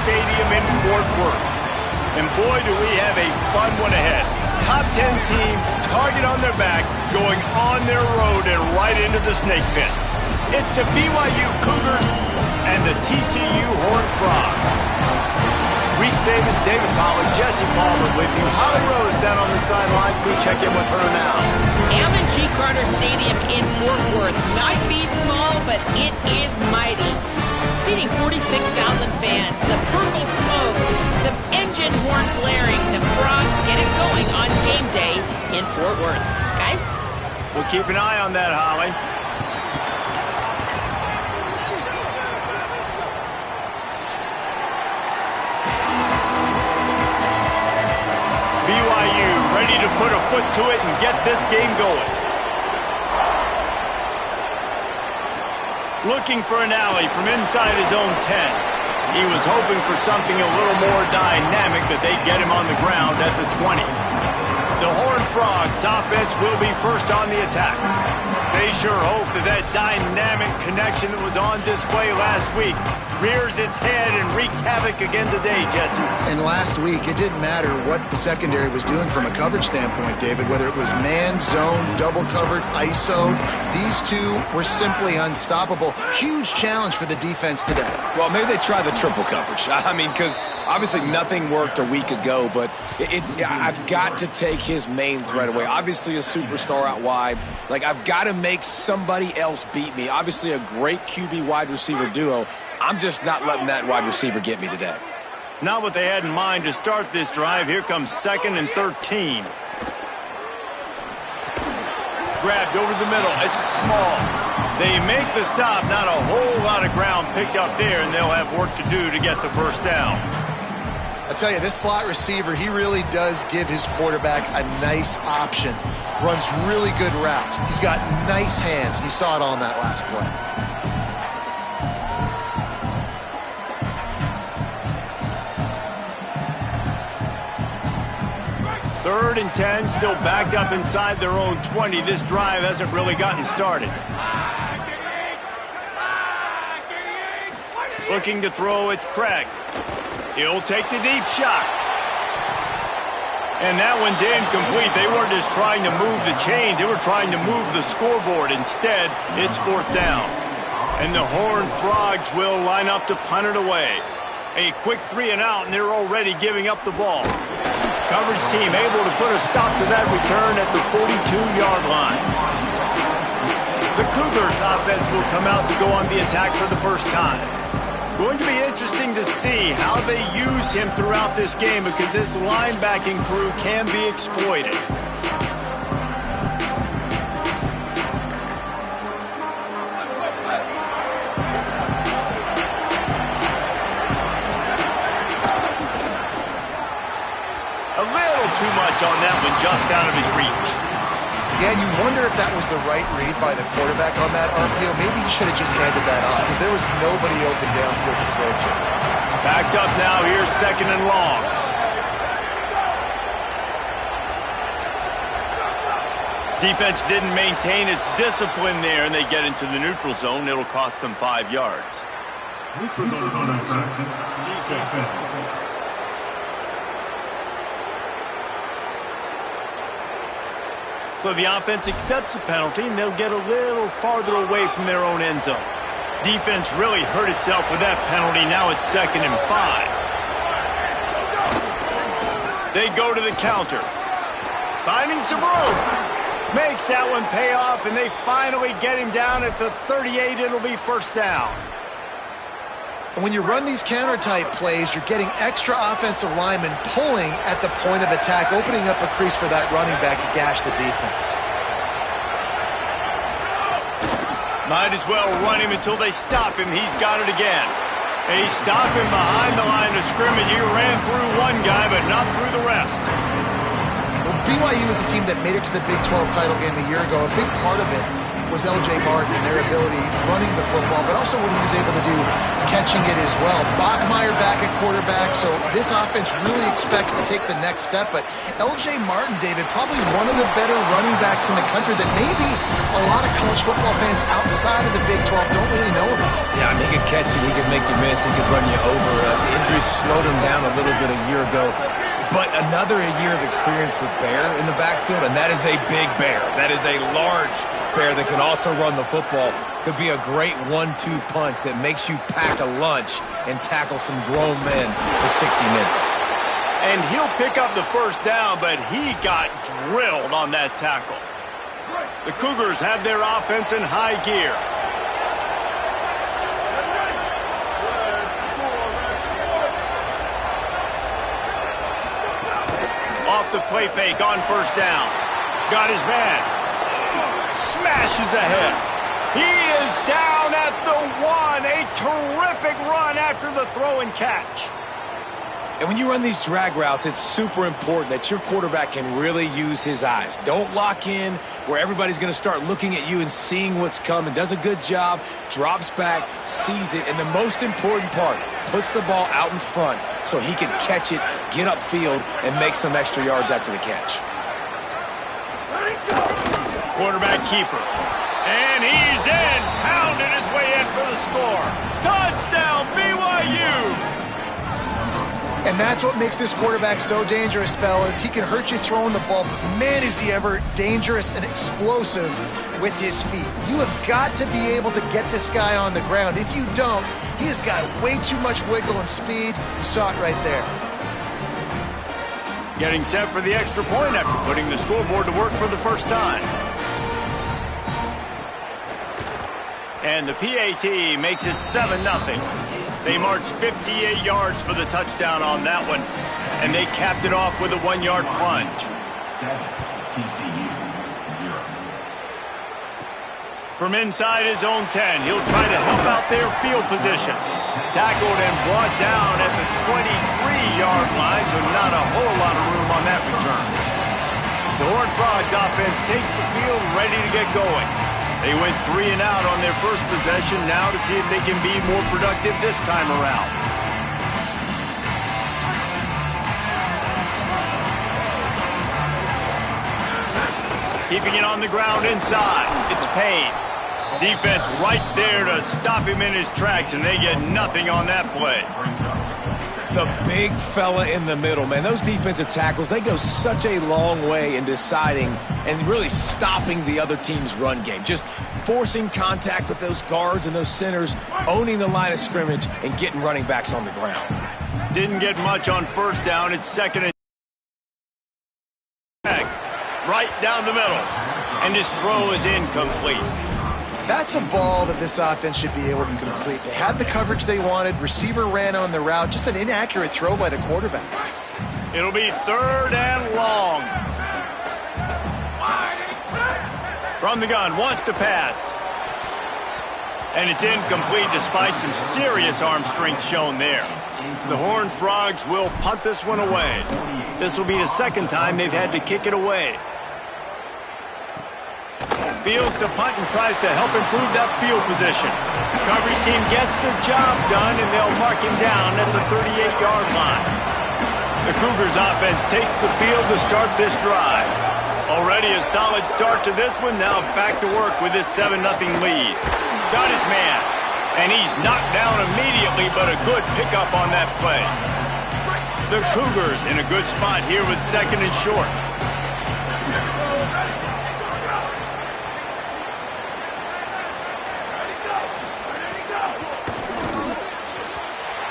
Stadium in Fort Worth. And boy, do we have a fun one ahead. Top 10 team, target on their back, going on their road and right into the snake pit. It's the BYU Cougars and the TCU Horned Frogs. Reese Davis, David Pollard, Jesse Palmer with you. Holly Rose down on the sidelines. We check in with her now. Ammon G. Carter Stadium in Fort Worth might be small, but it is mighty. Seating 46,000 fans, the purple smoke, the engine horn blaring, the Frogs get it going on game day in Fort Worth. Guys? We'll keep an eye on that, Holly. BYU ready to put a foot to it and get this game going. Looking for an alley from inside his own 10. He was hoping for something a little more dynamic, but they get him on the ground at the 20. The Horned Frogs offense will be first on the attack. They sure hope that dynamic connection that was on display last week rears its head and wreaks havoc again today, Jesse. And last week, it didn't matter what the secondary was doing from a coverage standpoint, David, whether it was man, zone, double covered, ISO. These two were simply unstoppable. Huge challenge for the defense today. Well, maybe they try the triple coverage. I mean, because obviously nothing worked a week ago, but I've got to take his main threat away. Obviously a superstar out wide. Like, I've got to make somebody else beat me. Obviously a great QB wide receiver duo. I'm just not letting that wide receiver get me today. Not what they had in mind to start this drive. Here comes 2nd and 13. Grabbed over the middle. It's small. They make the stop. Not a whole lot of ground picked up there, and they'll have work to do to get the first down. I tell you, this slot receiver, he really does give his quarterback a nice option. Runs really good routes. He's got nice hands, and you saw it on that last play. 3rd and 10, still backed up inside their own 20. This drive hasn't really gotten started. Looking to throw, it's Craig. He'll take the deep shot. And that one's incomplete. They weren't just trying to move the chains. They were trying to move the scoreboard. Instead, it's 4th down. And the Horned Frogs will line up to punt it away. A quick 3 and out, and they're already giving up the ball. Coverage team able to put a stop to that return at the 42-yard line. The Cougars offense will come out to go on the attack for the first time. Going to be interesting to see how they use him throughout this game because this linebacking crew can be exploited. Too much on that one, just out of his reach. Yeah, and you wonder if that was the right read by the quarterback on that RPO. Maybe he should have just handed that off because there was nobody open downfield to throw to. Backed up now, here's 2nd and long. Defense didn't maintain its discipline there, and they get into the neutral zone. It'll cost them 5 yards. Neutral zone is on defense. So the offense accepts the penalty, and they'll get a little farther away from their own end zone. Defense really hurt itself with that penalty. Now it's 2nd and 5. They go to the counter. Finding some room. Makes that one pay off, and they finally get him down at the 38. It'll be 1st down. And when you run these counter-type plays, you're getting extra offensive linemen pulling at the point of attack, opening up a crease for that running back to gash the defense. Might as well run him until they stop him. He's got it again. They stop him behind the line of scrimmage. He ran through one guy, but not through the rest. Well, BYU is a team that made it to the Big 12 title game a year ago. A big part of it was L.J. Martin and their ability running the football, but also what he was able to do catching it as well. Bachmeier back at quarterback, so this offense really expects to take the next step. But L.J. Martin, David, probably one of the better running backs in the country that maybe a lot of college football fans outside of the Big 12 don't really know about. Yeah, I mean, he could catch it, he could make you miss, he could run you over. The injury injuries slowed him down a little bit a year ago. But another year of experience with Bear in the backfield, and that is a big Bear. That is a large Bear that can also run the football. Could be a great 1-2 punch that makes you pack a lunch and tackle some grown men for 60 minutes. And he'll pick up the first down, but he got drilled on that tackle. The Cougars have their offense in high gear. Off the play fake on first down. Got his man. Smashes ahead. He is down at the 1. A terrific run after the throw and catch. And when you run these drag routes, it's super important that your quarterback can really use his eyes. Don't lock in where everybody's going to start looking at you and seeing what's coming. Does a good job, drops back, sees it, and the most important part, puts the ball out in front so he can catch it, get upfield, and make some extra yards after the catch. Quarterback keeper. And he's in. Pounded his way in for the score. Touchdown, BYU! And that's what makes this quarterback so dangerous, fellas. He can hurt you throwing the ball, but man, is he ever dangerous and explosive with his feet. You have got to be able to get this guy on the ground. If you don't, he has got way too much wiggle and speed. You saw it right there. Getting set for the extra point after putting the scoreboard to work for the first time. And the PAT makes it 7-0. They marched 58 yards for the touchdown on that one, and they capped it off with a 1-yard plunge. TCU 0. From inside his own 10, he'll try to help out their field position. Tackled and brought down at the 23-yard line, so not a whole lot of room on that return. The Horned Frogs offense takes the field ready to get going. They went 3 and out on their first possession, now to see if they can be more productive this time around. Keeping it on the ground inside. It's Payne. Defense right there to stop him in his tracks, and they get nothing on that play. The big fella in the middle, man. Those defensive tackles, they go such a long way in deciding and really stopping the other team's run game. Just forcing contact with those guards and those centers, owning the line of scrimmage, and getting running backs on the ground. Didn't get much on first down. It's second and right down the middle. And his throw is incomplete. That's a ball that this offense should be able to complete. They had the coverage they wanted. Receiver ran on the route. Just an inaccurate throw by the quarterback. It'll be 3rd and long. From the gun, wants to pass. And it's incomplete despite some serious arm strength shown there. The Horned Frogs will punt this one away. This will be the second time they've had to kick it away. Fields to punt and tries to help improve that field position. Coverage team gets the job done, and they'll mark him down at the 38-yard line. The Cougars offense takes the field to start this drive. Already a solid start to this one. Now back to work with this 7-0 lead. Got his man, and he's knocked down immediately, but a good pickup on that play. The Cougars in a good spot here with 2nd and short.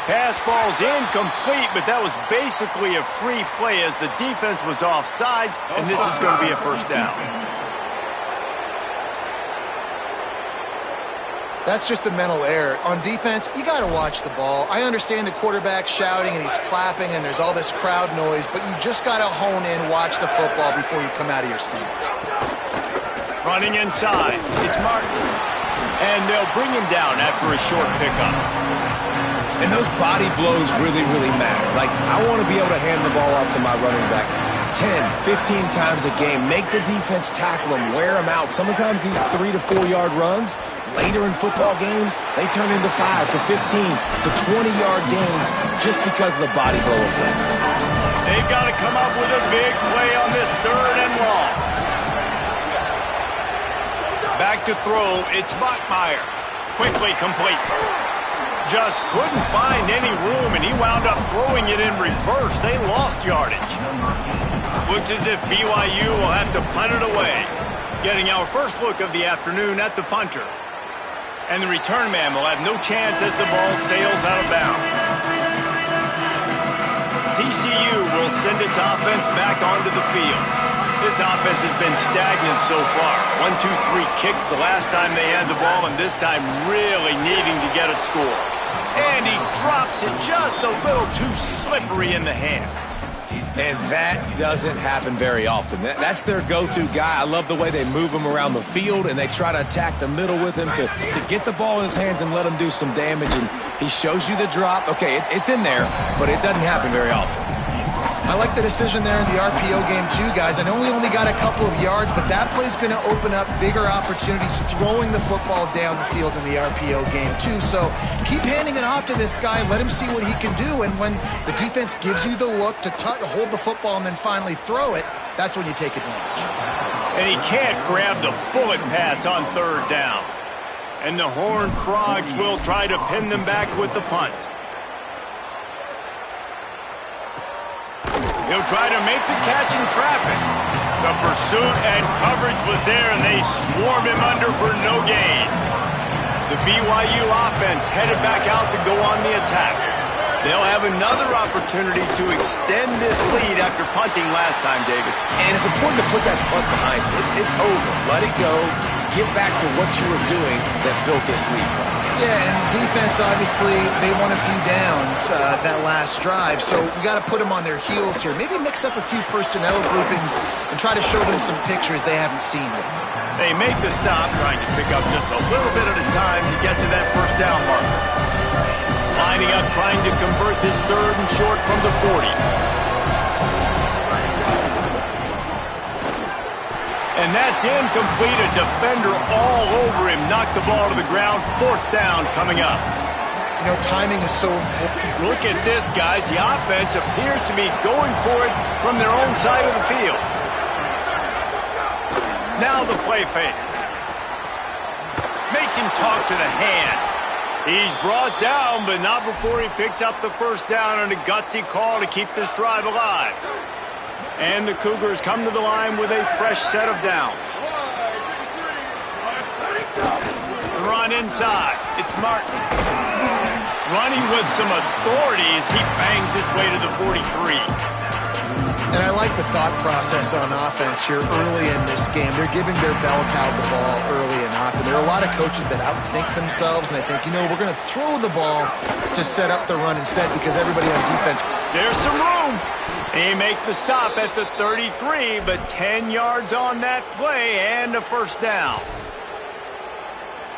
Pass falls incomplete, but that was basically a free play as the defense was offsides, and this is going to be a first down. That's just a mental error. On defense, you got to watch the ball. I understand the quarterback shouting and he's clapping and there's all this crowd noise, but you just got to hone in, watch the football before you come out of your stance. Running inside, it's Martin. And they'll bring him down after a short pickup. And those body blows really, really matter. Like, I want to be able to hand the ball off to my running back 10, 15 times a game. Make the defense tackle him, wear him out. Sometimes these 3 to 4 yard runs, later in football games, they turn into 5 to 15 to 20-yard gains just because of the body blow effect. They've got to come up with a big play on this 3rd and long. Back to throw, it's Bachmeier. Quickly complete. Just couldn't find any room, and he wound up throwing it in reverse. They lost yardage. Looks as if BYU will have to punt it away. Getting our first look of the afternoon at the punter. And the return man will have no chance as the ball sails out of bounds. TCU will send its offense back onto the field. This offense has been stagnant so far. 1-2-3 kick the last time they had the ball, and this time really needing to get a score. And he drops it just a little too slippery in the hands. And that doesn't happen very often. That's their go-to guy. I love the way they move him around the field, and they try to attack the middle with him to get the ball in his hands and let him do some damage. And he shows you the drop. Okay, it's in there, but it doesn't happen very often. I like the decision there in the RPO game too, guys. I know he only got a couple of yards, but that play's going to open up bigger opportunities throwing the football down the field in the RPO game too. So keep handing it off to this guy. Let him see what he can do. And when the defense gives you the look to hold the football and then finally throw it, that's when you take advantage. And he can't grab the bullet pass on third down. And the Horned Frogs will try to pin them back with the punt. He'll try to make the catch in traffic. The pursuit and coverage was there, and they swarm him under for no gain. The BYU offense headed back out to go on the attack. They'll have another opportunity to extend this lead after punting last time, David. And it's important to put that punt behind you. It's over. Let it go. Get back to what you were doing that built this lead. Yeah, and defense, obviously, they won a few downs that last drive, so we got to put them on their heels here. Maybe mix up a few personnel groupings and try to show them some pictures they haven't seen yet. They make the stop, trying to pick up just a little bit at a time to get to that first down marker. Lining up, trying to convert this third and short from the 40. And that's incomplete. A defender all over him. Knocked the ball to the ground. Fourth down coming up. You know, timing is so important. Look at this, guys. The offense appears to be going for it from their own side of the field. Now the play fake. Makes him talk to the hand. He's brought down, but not before he picks up the first down on a gutsy call to keep this drive alive. And the Cougars come to the line with a fresh set of downs. Run inside. It's Martin. Running with some authority as he bangs his way to the 43. And I like the thought process on offense here early in this game. They're giving their bell cow the ball early and often. There are a lot of coaches that outthink themselves, and they think, you know, we're going to throw the ball to set up the run instead because everybody on defense. There's some room. They make the stop at the 33, but 10 yards on that play and a first down.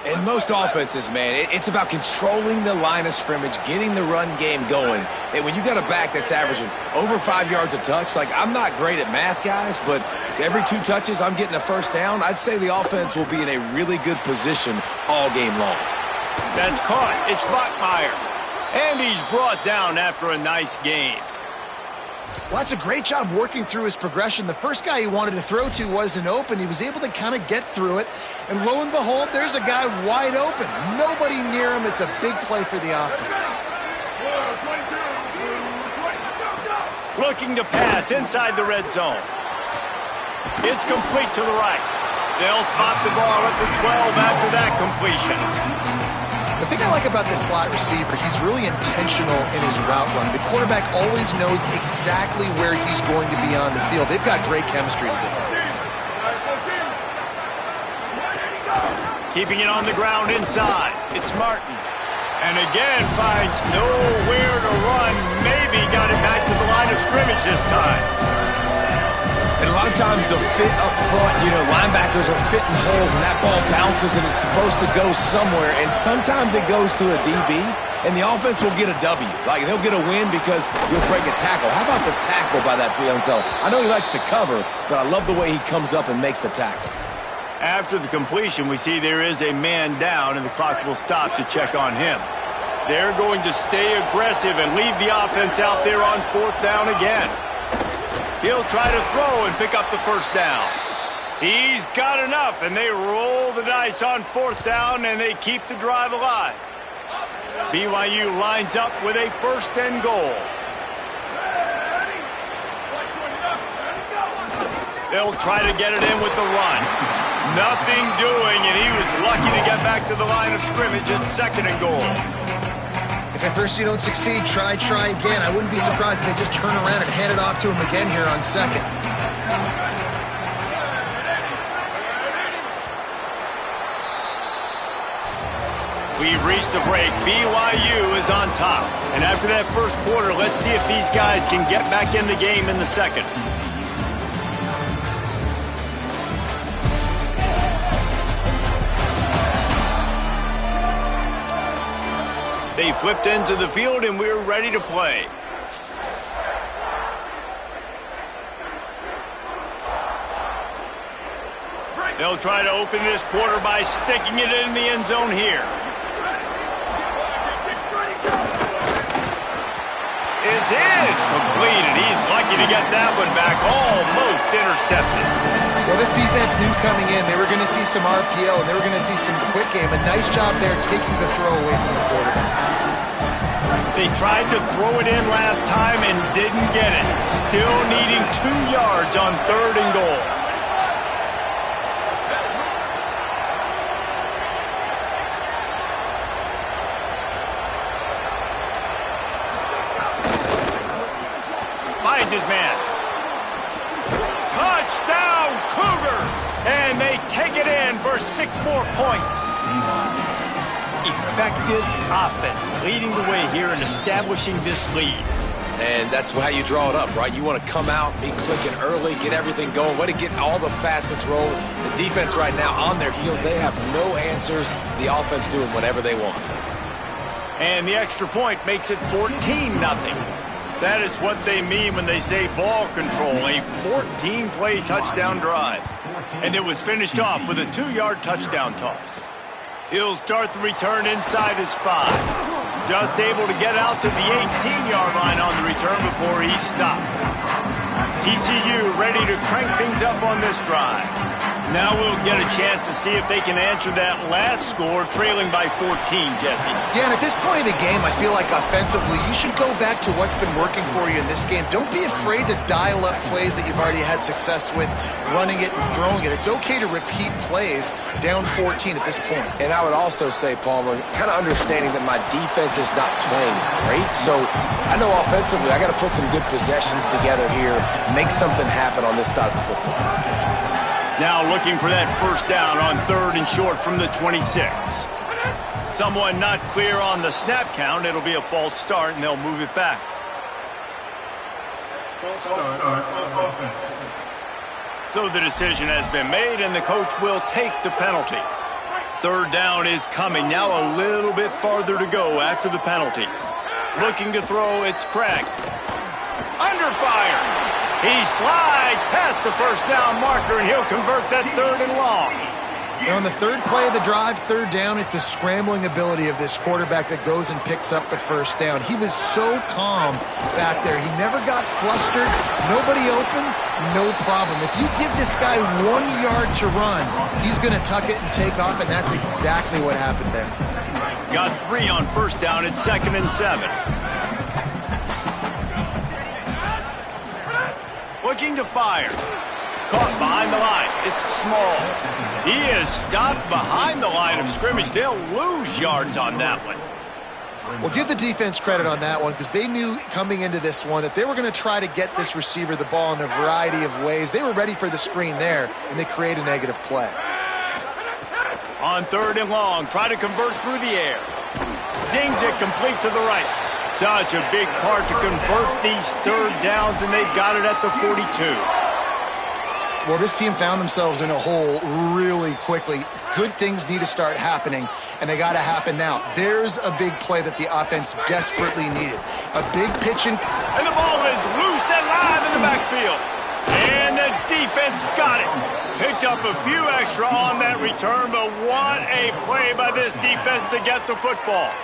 In most offenses, man, it's about controlling the line of scrimmage, getting the run game going. And when you got a back that's averaging over 5 yards a touch, like I'm not great at math, guys, but every 2 touches I'm getting a first down, I'd say the offense will be in a really good position all game long. That's caught. It's Bachmeier. And he's brought down after a nice gain. Well, that's a great job working through his progression. The first guy he wanted to throw to wasn't open. He was able to kind of get through it. And lo and behold, there's a guy wide open. Nobody near him. It's a big play for the offense. Looking to pass inside the red zone. It's complete to the right. They'll spot the ball at the 12 after that completion. The thing I like about this slot receiver, he's really intentional in his route running. The quarterback always knows exactly where he's going to be on the field. They've got great chemistry together. Keeping it on the ground inside. It's Martin. And again finds nowhere to run. Maybe got it back to the line of scrimmage this time. And a lot of times the fit up front, you know, linebackers are fitting holes and that ball bounces and it's supposed to go somewhere. And sometimes it goes to a DB and the offense will get a W. Like they'll get a win because you'll break a tackle. How about the tackle by that young fella? I know he likes to cover, but I love the way he comes up and makes the tackle. After the completion, we see there is a man down and the clock will stop to check on him. They're going to stay aggressive and leave the offense out there on fourth down again. He'll try to throw and pick up the first down. He's got enough, and they roll the dice on fourth down, and they keep the drive alive. BYU lines up with a first and goal They'll try to get it in with the run. Nothing doing, and he was lucky to get back to the line of scrimmage at 2nd and goal. If at first you don't succeed, try again. I wouldn't be surprised if they just turn around and hand it off to him again here on 2nd. We've reached the break. BYU is on top. And after that first quarter, let's see if these guys can get back in the game in the second. They flipped into the field, and we're ready to play. They'll try to open this quarter by sticking it in the end zone here. It's in. Completed. He's lucky to get that one back. Almost intercepted. Well, this defense knew coming in they were going to see some RPO and they were going to see some quick game. A nice job there taking the throw away from the quarterback. They tried to throw it in last time and didn't get it. Still needing 2 yards on 3rd and goal. Finds his man. Touchdown Cougars! And they take it in for 6 more points. Effective offense leading the way here and establishing this lead. And that's how you draw it up, right? You want to come out, be clicking early, get everything going, way to get all the facets rolling. The defense right now on their heels, they have no answers. The offense doing whatever they want. And the extra point makes it 14-0. That is what they mean when they say ball control, a 14-play touchdown drive. And it was finished off with a 2-yard touchdown toss. He'll start the return inside his 5. Just able to get out to the 18-yard line on the return before he stopped. TCU ready to crank things up on this drive. Now we'll get a chance to see if they can answer that last score, trailing by 14, Jesse. Yeah, and at this point in the game, I feel like offensively, you should go back to what's been working for you in this game. Don't be afraid to dial up plays that you've already had success with, running it and throwing it. It's okay to repeat plays down 14 at this point. And I would also say, Palmer, kind of understanding that my defense is not playing great, so I know offensively I got to put some good possessions together here, make something happen on this side of the football. Now looking for that first down on 3rd and short from the 26. Someone not clear on the snap count. It'll be a false start, and they'll move it back. False start. So the decision has been made, and the coach will take the penalty. 3rd down is coming. Now a little bit farther to go after the penalty. Looking to throw, it's Craig. Under fire. He slides past the first down marker, and he'll convert that 3rd and long. And on the 3rd play of the drive, 3rd down, it's the scrambling ability of this quarterback that goes and picks up the first down. He was so calm back there. He never got flustered. Nobody open, no problem. If you give this guy 1 yard to run, he's going to tuck it and take off, and that's exactly what happened there. Got 3 on first down at 2nd and 7. Looking to fire. Caught behind the line. It's small. He is stopped behind the line of scrimmage. They'll lose yards on that one. Well, give the defense credit on that one because they knew coming into this one that they were going to try to get this receiver the ball in a variety of ways. They were ready for the screen there, and they create a negative play. On 3rd and long, try to convert through the air. Zings it complete to the right. Such a big part to convert these 3rd downs, and they've got it at the 42. Well, this team found themselves in a hole really quickly. Good things need to start happening, and they got to happen now. There's a big play that the offense desperately needed. A big pitch and the ball is loose and live in the backfield. And the defense got it. Picked up a few extra on that return, but what a play by this defense to get the football.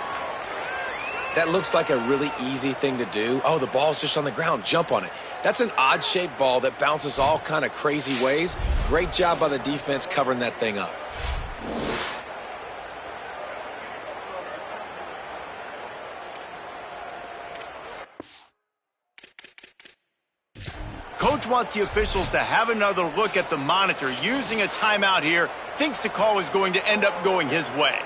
That looks like a really easy thing to do. Oh, the ball's just on the ground. Jump on it. That's an odd-shaped ball that bounces all kind of crazy ways. Great job by the defense covering that thing up. coach wants the officials to have another look at the monitor. Using a timeout here, thinks the call is going to end up going his way.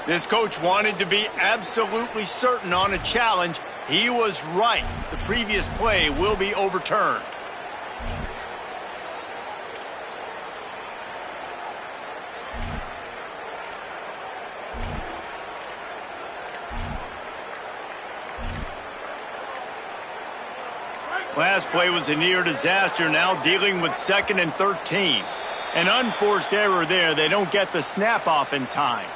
This coach wanted to be absolutely certain on a challenge. He was right. The previous play will be overturned. Last play was a near disaster, now dealing with 2nd and 13. An unforced error there. They don't get the snap off in time.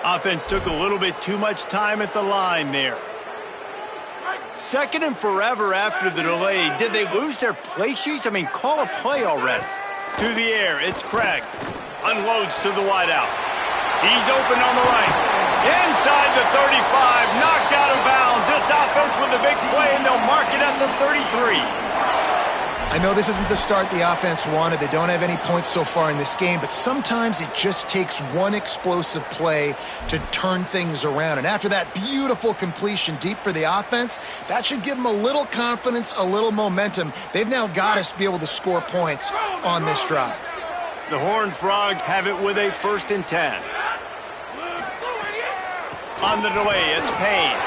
Offense took a little bit too much time at the line there. 2nd and forever after the delay. Did they lose their play sheets? I mean, call a play already. To the air, it's Craig. Unloads to the wideout. He's open on the right. Inside the 35, knocked out of bounds. This offense with a big play, and they'll mark it at the 33. I know this isn't the start the offense wanted. They don't have any points so far in this game, but sometimes it just takes one explosive play to turn things around. And after that beautiful completion deep for the offense, that should give them a little confidence, a little momentum. They've now got us to be able to score points on this drive. The Horned Frogs have it with a 1st and 10. On the delay, it's Payne.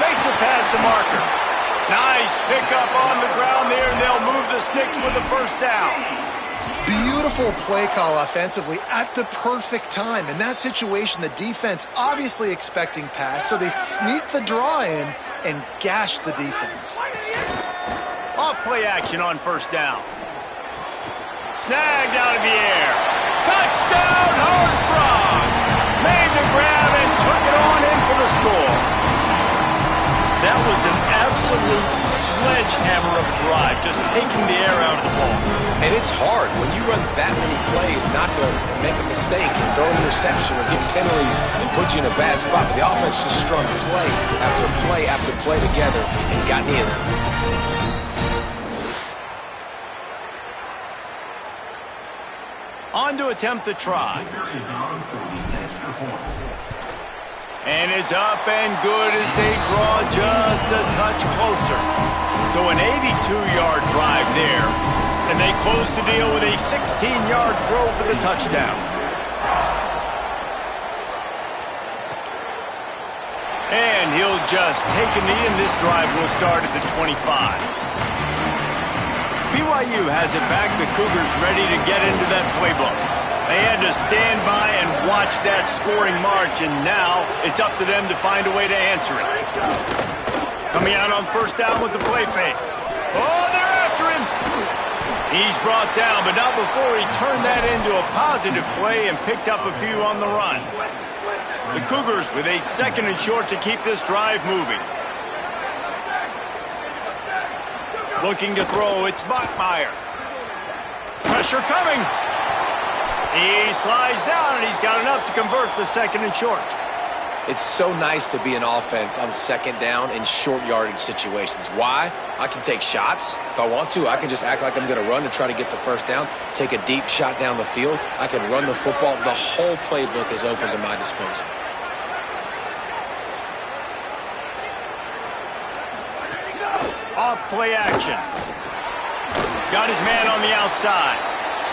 Makes a pass to Marker. Nice pickup on the ground there, and they'll move the sticks with the 1st down. Beautiful play call offensively at the perfect time. In that situation, the defense obviously expecting pass, so they sneak the draw in and gash the defense. Off play action on 1st down. Snagged out of the air. Touchdown, Horned Frogs! Made the grab and took it on in for the score. That was an absolute sledgehammer of a drive, just taking the air out of the ball. And it's hard when you run that many plays not to make a mistake and throw an interception or get penalties and put you in a bad spot. But the offense just strung play after play after play together and got in the end zone. On to attempt the try. And it's up and good as they draw just a touch closer. So an 82-yard drive there. And they close the deal with a 16-yard throw for the touchdown. And he'll just take a knee, and this drive will start at the 25. BYU has it back. The Cougars ready to get into that playbook. They had to stand by and watch that scoring march, and now it's up to them to find a way to answer it. Coming out on 1st down with the play fake. Oh, they're after him. He's brought down, but not before he turned that into a positive play and picked up a few on the run. The Cougars with a 2nd and short to keep this drive moving. Looking to throw, it's Bachmeier. Pressure coming. He slides down, and he's got enough to convert the 2nd and short. It's so nice to be an offense on 2nd down in short yardage situations. Why? I can take shots. If I want to, I can just act like I'm going to run to try to get the 1st down, take a deep shot down the field. I can run the football. The whole playbook is open to my disposal. Off play action. Got his man on the outside.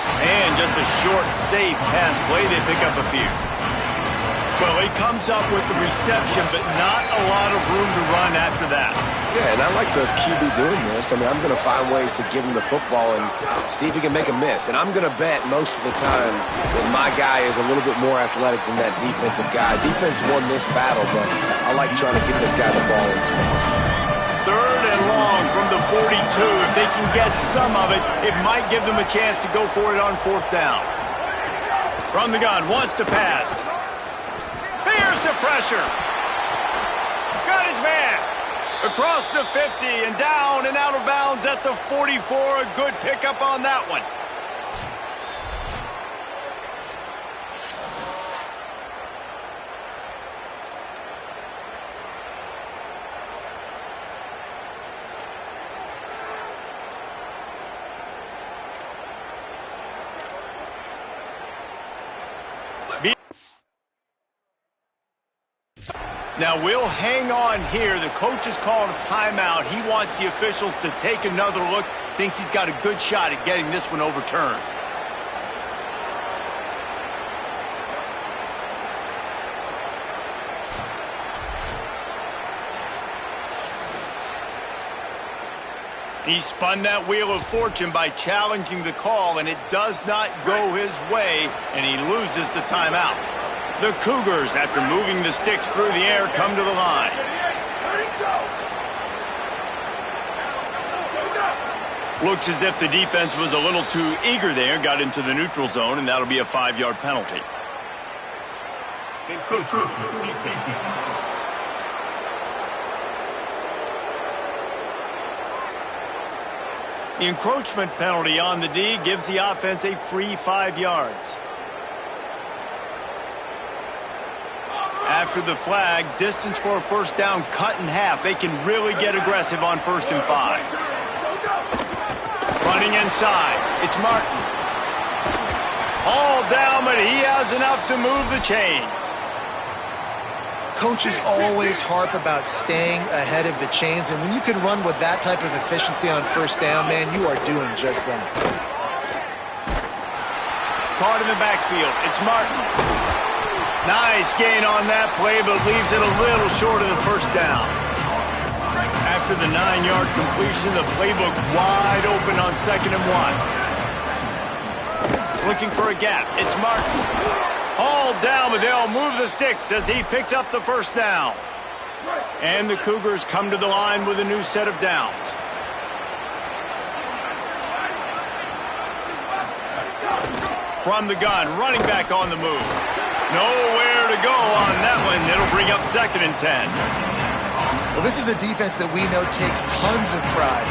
And just a short, safe pass play. They pick up a few. Well, he comes up with the reception, but not a lot of room to run after that. Yeah, and I like the QB doing this. I mean, I'm going to find ways to give him the football and see if he can make a miss. And I'm going to bet most of the time that my guy is a little bit more athletic than that defensive guy. Defense won this battle, but I like trying to get this guy the ball in space. 3rd and long from the 42. If they can get some of it, it might give them a chance to go for it on 4th down. From the gun, wants to pass. Here's the pressure. Got his man. Across the 50 and down and out of bounds at the 44. A good pickup on that one. Now we'll hang on here. The coach is calling a timeout. He wants the officials to take another look. Thinks he's got a good shot at getting this one overturned. He spun that wheel of fortune by challenging the call, and it does not go his way, and he loses the timeout. The Cougars, after moving the sticks through the air, come to the line. Looks as if the defense was a little too eager there, got into the neutral zone, and that'll be a 5-yard penalty. The encroachment penalty on the D gives the offense a free 5 yards. After the flag, distance for a first down cut in half. They can really get aggressive on 1st and 5. Running inside, it's Martin. All down, but he has enough to move the chains. Coaches always harp about staying ahead of the chains, and when you can run with that type of efficiency on 1st down, man, you are doing just that. Caught in the backfield, it's Martin. Nice gain on that play, but leaves it a little short of the 1st down. After the 9-yard completion, the playbook wide open on 2nd and 1. Looking for a gap, it's Martin. All down, but they'll move the sticks as he picks up the 1st down. And the Cougars come to the line with a new set of downs. From the gun, running back on the move. Nowhere to go on that one. It'll bring up 2nd and 10. Well, this is a defense that we know takes tons of pride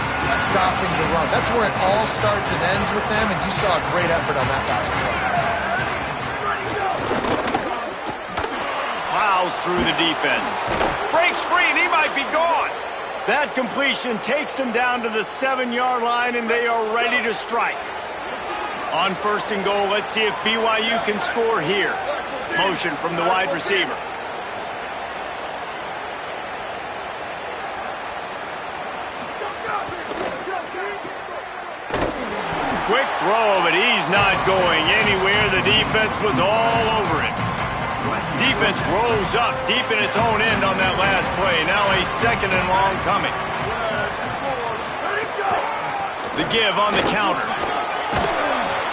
stopping the run. That's where it all starts and ends with them, and you saw a great effort on that last play. Plows through the defense. Breaks free, and he might be gone. That completion takes them down to the 7-yard line, and they are ready to strike. On 1st and goal, let's see if BYU can score here. Motion from the wide receiver. Quick throw, but he's not going anywhere. The defense was all over it. Defense rose up deep in its own end on that last play. Now a 2nd and long coming. The give on the counter.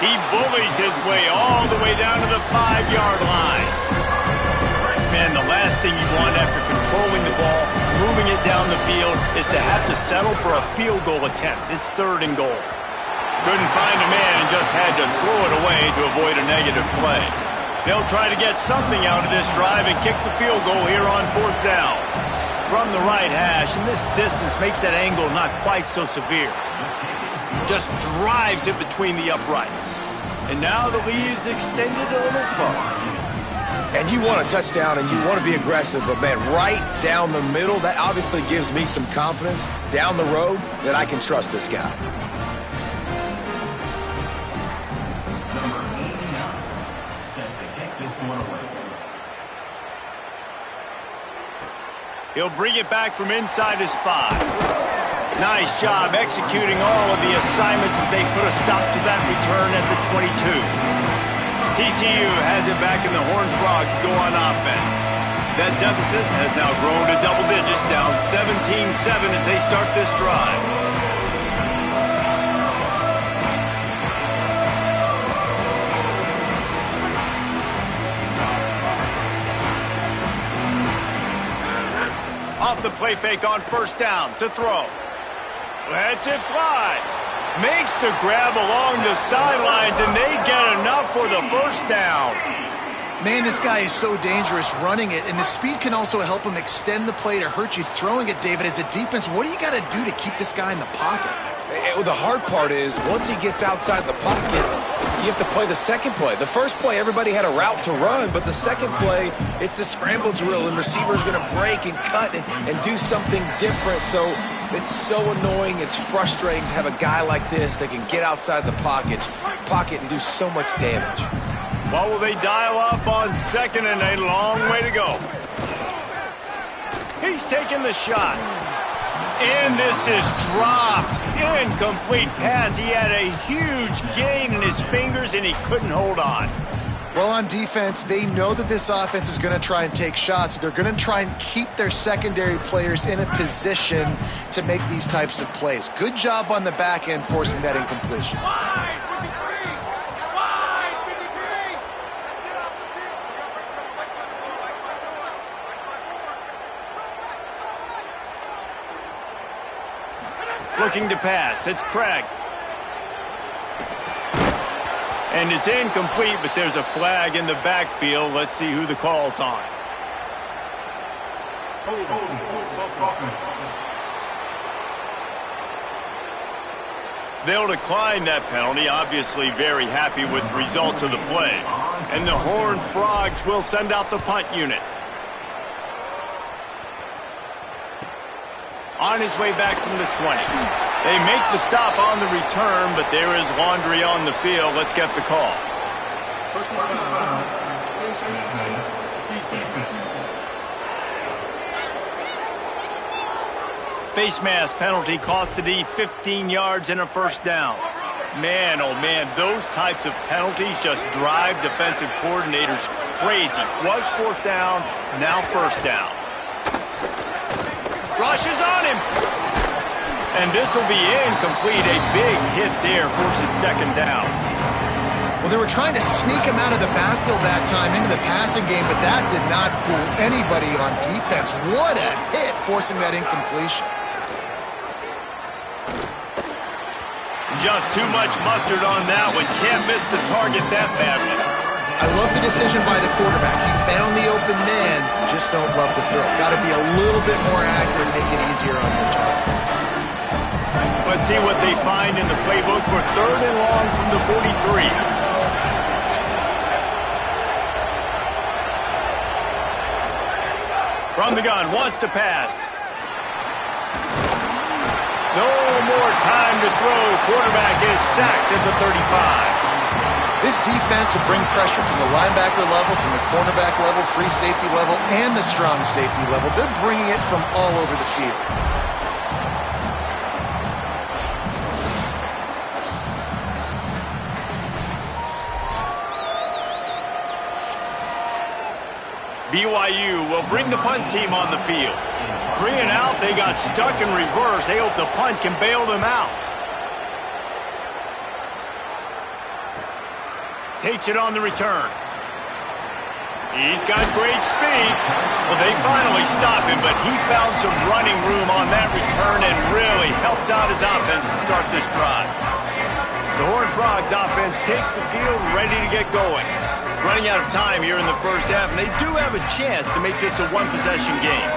He bullies his way all the way down to the 5-yard line. Man, the last thing you want after controlling the ball, moving it down the field, is to have to settle for a field goal attempt. It's 3rd and goal. Couldn't find a man and just had to throw it away to avoid a negative play. They'll try to get something out of this drive and kick the field goal here on 4th down. From the right hash, and this distance makes that angle not quite so severe. Just drives it between the uprights. And now the lead is extended a little far. And you want a touchdown and you want to be aggressive, but man, right down the middle, that obviously gives me some confidence down the road that I can trust this guy. Number 89, set to kick this one away. He'll bring it back from inside his 5. Nice job executing all of the assignments as they put a stop to that return at the 22. TCU has it back and the Horned Frogs go on offense. That deficit has now grown to double digits, down 17-7 as they start this drive. Off the play fake on 1st down to throw. Lets it fly. Makes the grab along the sidelines, and they get enough for the 1st down. Man, this guy is so dangerous running it, and the speed can also help him extend the play to hurt you throwing it, David. As a defense, what do you got to do to keep this guy in the pocket? The hard part is, once he gets outside the pocket, you have to play the second play. The first play, everybody had a route to run, but the second play, it's the scramble drill, and receiver's going to break and cut and do something different. So it's so annoying. It's frustrating to have a guy like this that can get outside the pocket and do so much damage. What will they dial up on 2nd and a long way to go? He's taking the shot. And this is dropped. Incomplete pass. He had a huge gain in his fingers, and he couldn't hold on. Well, on defense, they know that this offense is going to try and take shots. They're going to try and keep their secondary players in a position to make these types of plays. Good job on the back end forcing that incompletion. Wide 53! Wide 53! Looking to pass. It's Craig. And it's incomplete, but there's a flag in the backfield. Let's see who the call's on. They'll decline that penalty, obviously very happy with the results of the play. And the Horned Frogs will send out the punt unit. On his way back from the 20. They make the stop on the return, but there is laundry on the field. Let's get the call. Face mask penalty cost the D 15 yards and a first down. Man, oh man, those types of penalties just drive defensive coordinators crazy. Was fourth down, now first down. Rushes on him. And this will be incomplete. A big hit there, forces second down. Well, they were trying to sneak him out of the backfield that time into the passing game, but that did not fool anybody on defense. What a hit, forcing that incompletion. Just too much mustard on that one. Can't miss the target that badly. I love the decision by the quarterback. He found the open man, just don't love the throw. Got to be a little bit more accurate, make it easier on the target. Let's see what they find in the playbook for third and long from the 43. From the gun, wants to pass. No more time to throw. Quarterback is sacked at the 35. This defense will bring pressure from the linebacker level, from the cornerback level, free safety level, and the strong safety level. They're bringing it from all over the field. BYU will bring the punt team on the field. 3 and out, they got stuck in reverse. They hope the punt can bail them out. Takes it on the return. He's got great speed. Well, they finally stop him, but he found some running room on that return and really helps out his offense to start this drive. The Horned Frogs offense takes the field, ready to get going. Running out of time here in the first half, and they do have a chance to make this a one-possession game.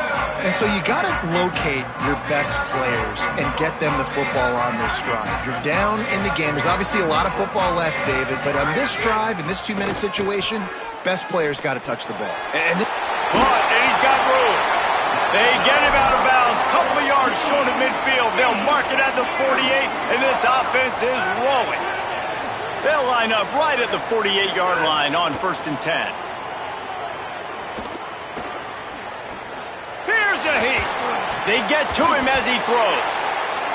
And so you got to locate your best players and get them the football on this drive. You're down in the game. There's obviously a lot of football left, David, but on this drive, in this 2-minute situation, best players got to touch the ball. And he's got room. They get him out of bounds. Couple of yards short of midfield. They'll mark it at the 48, and this offense is rolling. They'll line up right at the 48-yard line on 1st and 10. Here's a heat. They get to him as he throws.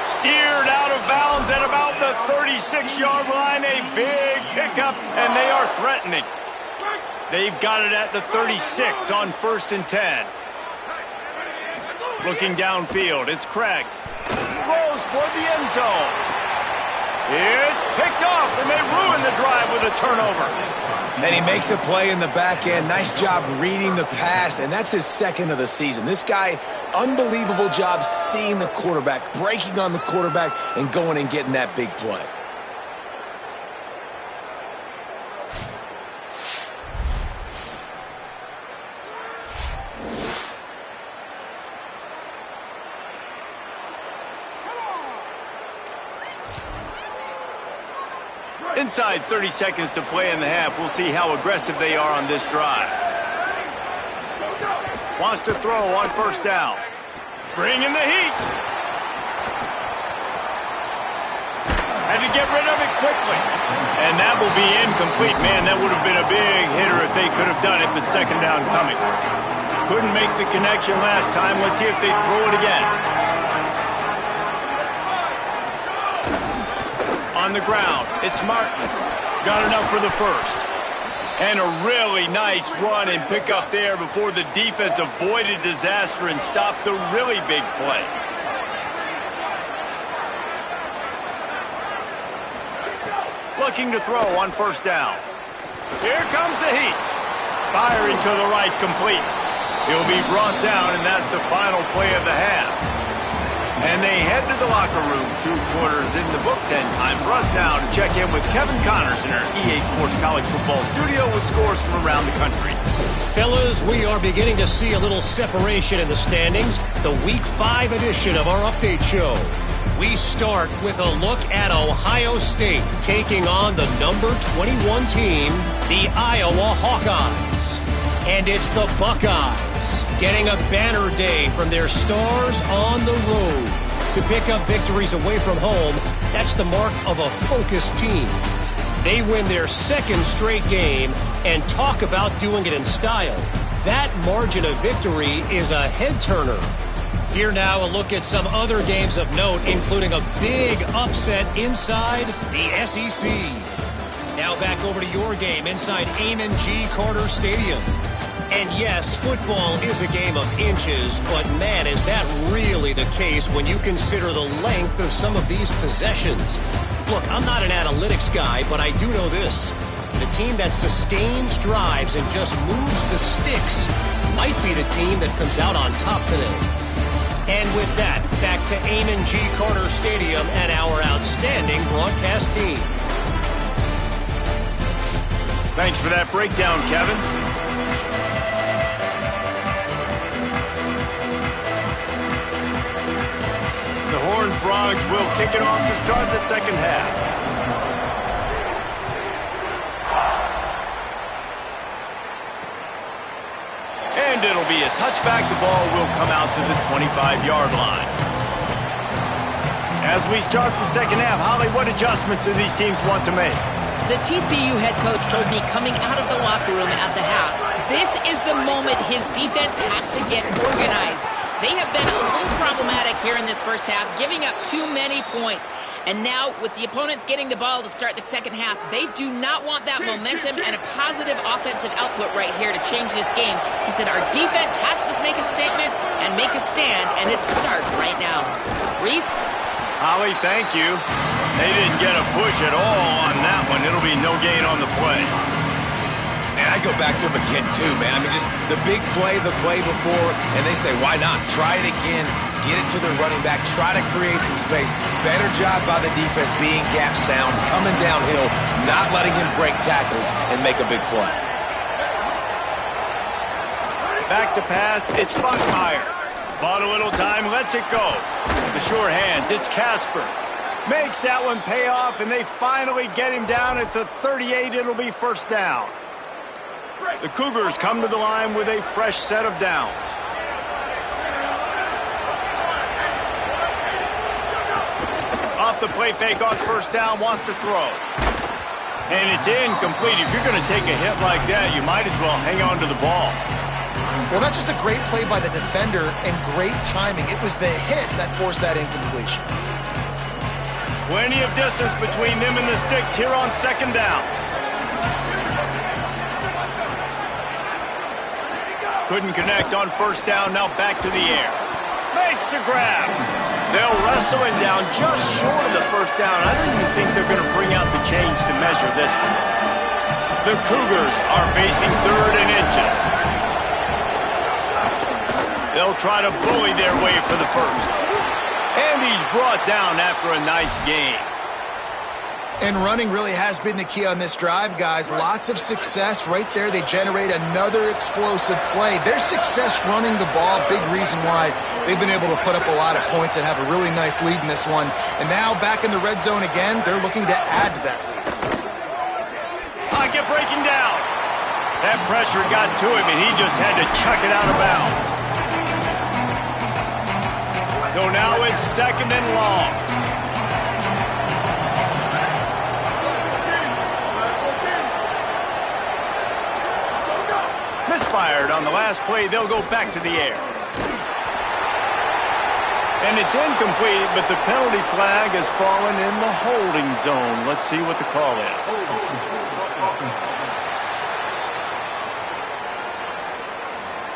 Steered out of bounds at about the 36-yard line. A big pickup, and they are threatening. They've got it at the 36 on 1st and 10. Looking downfield, it's Craig. Throws toward the end zone. It's picked off, and they ruin the drive with a turnover. Then he makes a play in the back end. Nice job reading the pass, and that's his second of the season. This guy, unbelievable job seeing the quarterback, breaking on the quarterback, and going and getting that big play. Inside 30 seconds to play in the half. We'll see how aggressive they are on this drive. Wants to throw on 1st down. Bringing the heat. Had to get rid of it quickly. And that will be incomplete. Man, that would have been a big hitter if they could have done it, but 2nd down coming. Couldn't make the connection last time. Let's see if they throw it again. On the ground, it's Martin. Got enough for the first. And a really nice run and pick up there before the defense avoided disaster and stopped the really big play. Looking to throw on first down. Here comes the heat. Firing to the right, complete. He'll be brought down, and that's the final play of the half. And they head to the locker room. 2 quarters in the books, and time for us now to check in with Kevin Connors in our EA Sports College Football studio with scores from around the country. Fellas, we are beginning to see a little separation in the standings. The Week 5 edition of our update show. We start with a look at Ohio State taking on the number 21 team, the Iowa Hawkeyes. And it's the Buckeyes getting a banner day from their stars on the road. To pick up victories away from home, that's the mark of a focused team. They win their 2nd straight game and talk about doing it in style. That margin of victory is a head-turner. Here now, a look at some other games of note, including a big upset inside the SEC. Now back over to your game inside Amon G. Carter Stadium. And yes, football is a game of inches, but man, is that really the case when you consider the length of some of these possessions. Look, I'm not an analytics guy, but I do know this. The team that sustains drives and just moves the sticks might be the team that comes out on top today. And with that, back to Amon G. Carter Stadium and our outstanding broadcast team. Thanks for that breakdown, Kevin. The Horned Frogs will kick it off to start the second half. And it'll be a touchback. The ball will come out to the 25-yard line. As we start the second half, Holly, what adjustments do these teams want to make? The TCU head coach told me coming out of the locker room at the half, this is the moment his defense has to get organized. They have been a little problematic here in this first half, giving up too many points. And now, with the opponents getting the ball to start the second half, they do not want that momentum and a positive offensive output right here to change this game. He said our defense has to make a statement and make a stand, and it starts right now. Reese? Holly, thank you. They didn't get a push at all on that one. It'll be no gain on the play. Man, I go back to him again, too, man. I mean, just the big play, the play before, and they say, why not? Try it again. Get it to their running back. Try to create some space. Better job by the defense being gap sound, coming downhill, not letting him break tackles and make a big play. Back to pass. It's Buckmeyer. Bought a little time. Lets it go. The sure hands. It's Casper. Makes that one pay off, and they finally get him down at the 38. It'll be first down. The Cougars come to the line with a fresh set of downs. Off the play fake on first down, wants to throw. And it's incomplete. If you're going to take a hit like that, you might as well hang on to the ball. Well, that's just a great play by the defender and great timing. It was the hit that forced that incompletion. Plenty of distance between them and the sticks here on second down. Couldn't connect on first down, now back to the air. Makes the grab. They'll wrestle him down just short of the first down. I don't even think they're going to bring out the chains to measure this one. The Cougars are facing 3rd and inches. They'll try to bully their way for the first. And he's brought down after a nice gain. And running really has been the key on this drive, guys. Lots of success right there. They generate another explosive play. Their success running the ball, big reason why they've been able to put up a lot of points and have a really nice lead in this one. And now back in the red zone again, they're looking to add to that lead. Pocket breaking down. That pressure got to him, and he just had to chuck it out of bounds. So now it's 2nd and long. Misfires expired. On the last play, they'll go back to the air. And it's incomplete, but the penalty flag has fallen in the holding zone. Let's see what the call is.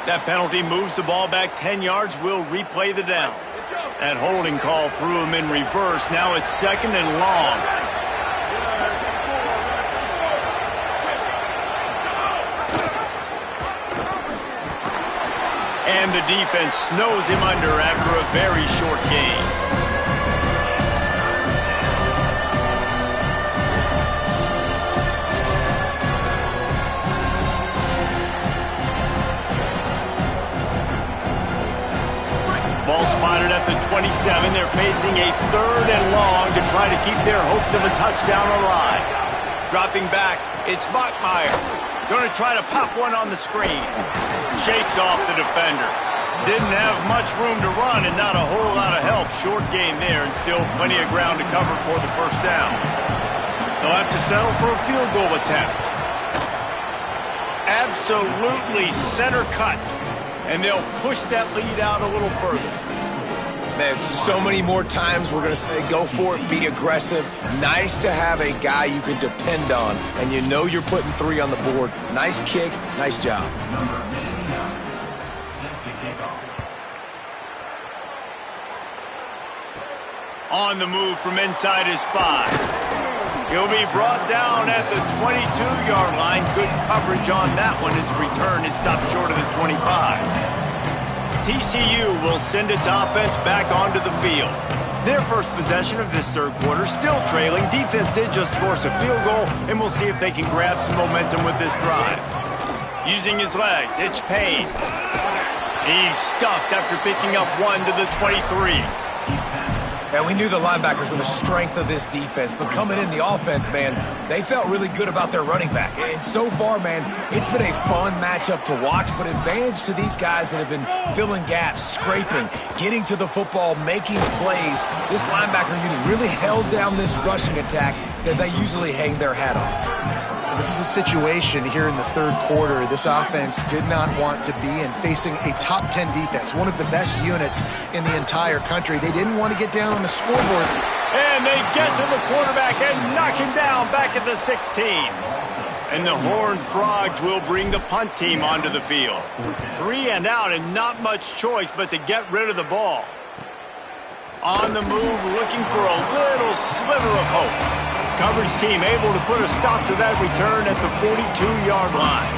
That penalty moves the ball back 10 yards. We'll replay the down. That holding call threw him in reverse. Now it's 2nd and long. And the defense snows him under after a very short gain. Ball spotted at the 27. They're facing a 3rd and long to try to keep their hopes of a touchdown alive. Dropping back, it's Bachmeier. Going to try to pop one on the screen. Shakes off the defender. Didn't have much room to run and not a whole lot of help. Short game there and still plenty of ground to cover for the first down. They'll have to settle for a field goal attempt. Absolutely center cut. And they'll push that lead out a little further. Man, so many more times we're going to say go for it, be aggressive. Nice to have a guy you can depend on, and you know you're putting 3 on the board. Nice kick, nice job. Number 59, set to kick off. On the move from inside his 5. He'll be brought down at the 22-yard line. Good coverage on that one. His return is stopped short of the 25. TCU will send its offense back onto the field. Their first possession of this 3rd quarter, still trailing. Defense did just force a field goal, and we'll see if they can grab some momentum with this drive. Using his legs, it's Payne. He's stuffed after picking up 1 to the 23. And we knew the linebackers were the strength of this defense, but coming in the offense, man, they felt really good about their running back. And so far, man, it's been a fun matchup to watch, but advantage to these guys that have been filling gaps, scraping, getting to the football, making plays. This linebacker unit really held down this rushing attack that they usually hang their hat on. This is a situation here in the 3rd quarter. This offense did not want to be in, facing a top 10 defense, one of the best units in the entire country. They didn't want to get down on the scoreboard. And they get to the quarterback and knock him down back at the 16. And the Horned Frogs will bring the punt team onto the field. 3 and out and not much choice but to get rid of the ball. On the move, looking for a little sliver of hope. Coverage team able to put a stop to that return at the 42-yard line.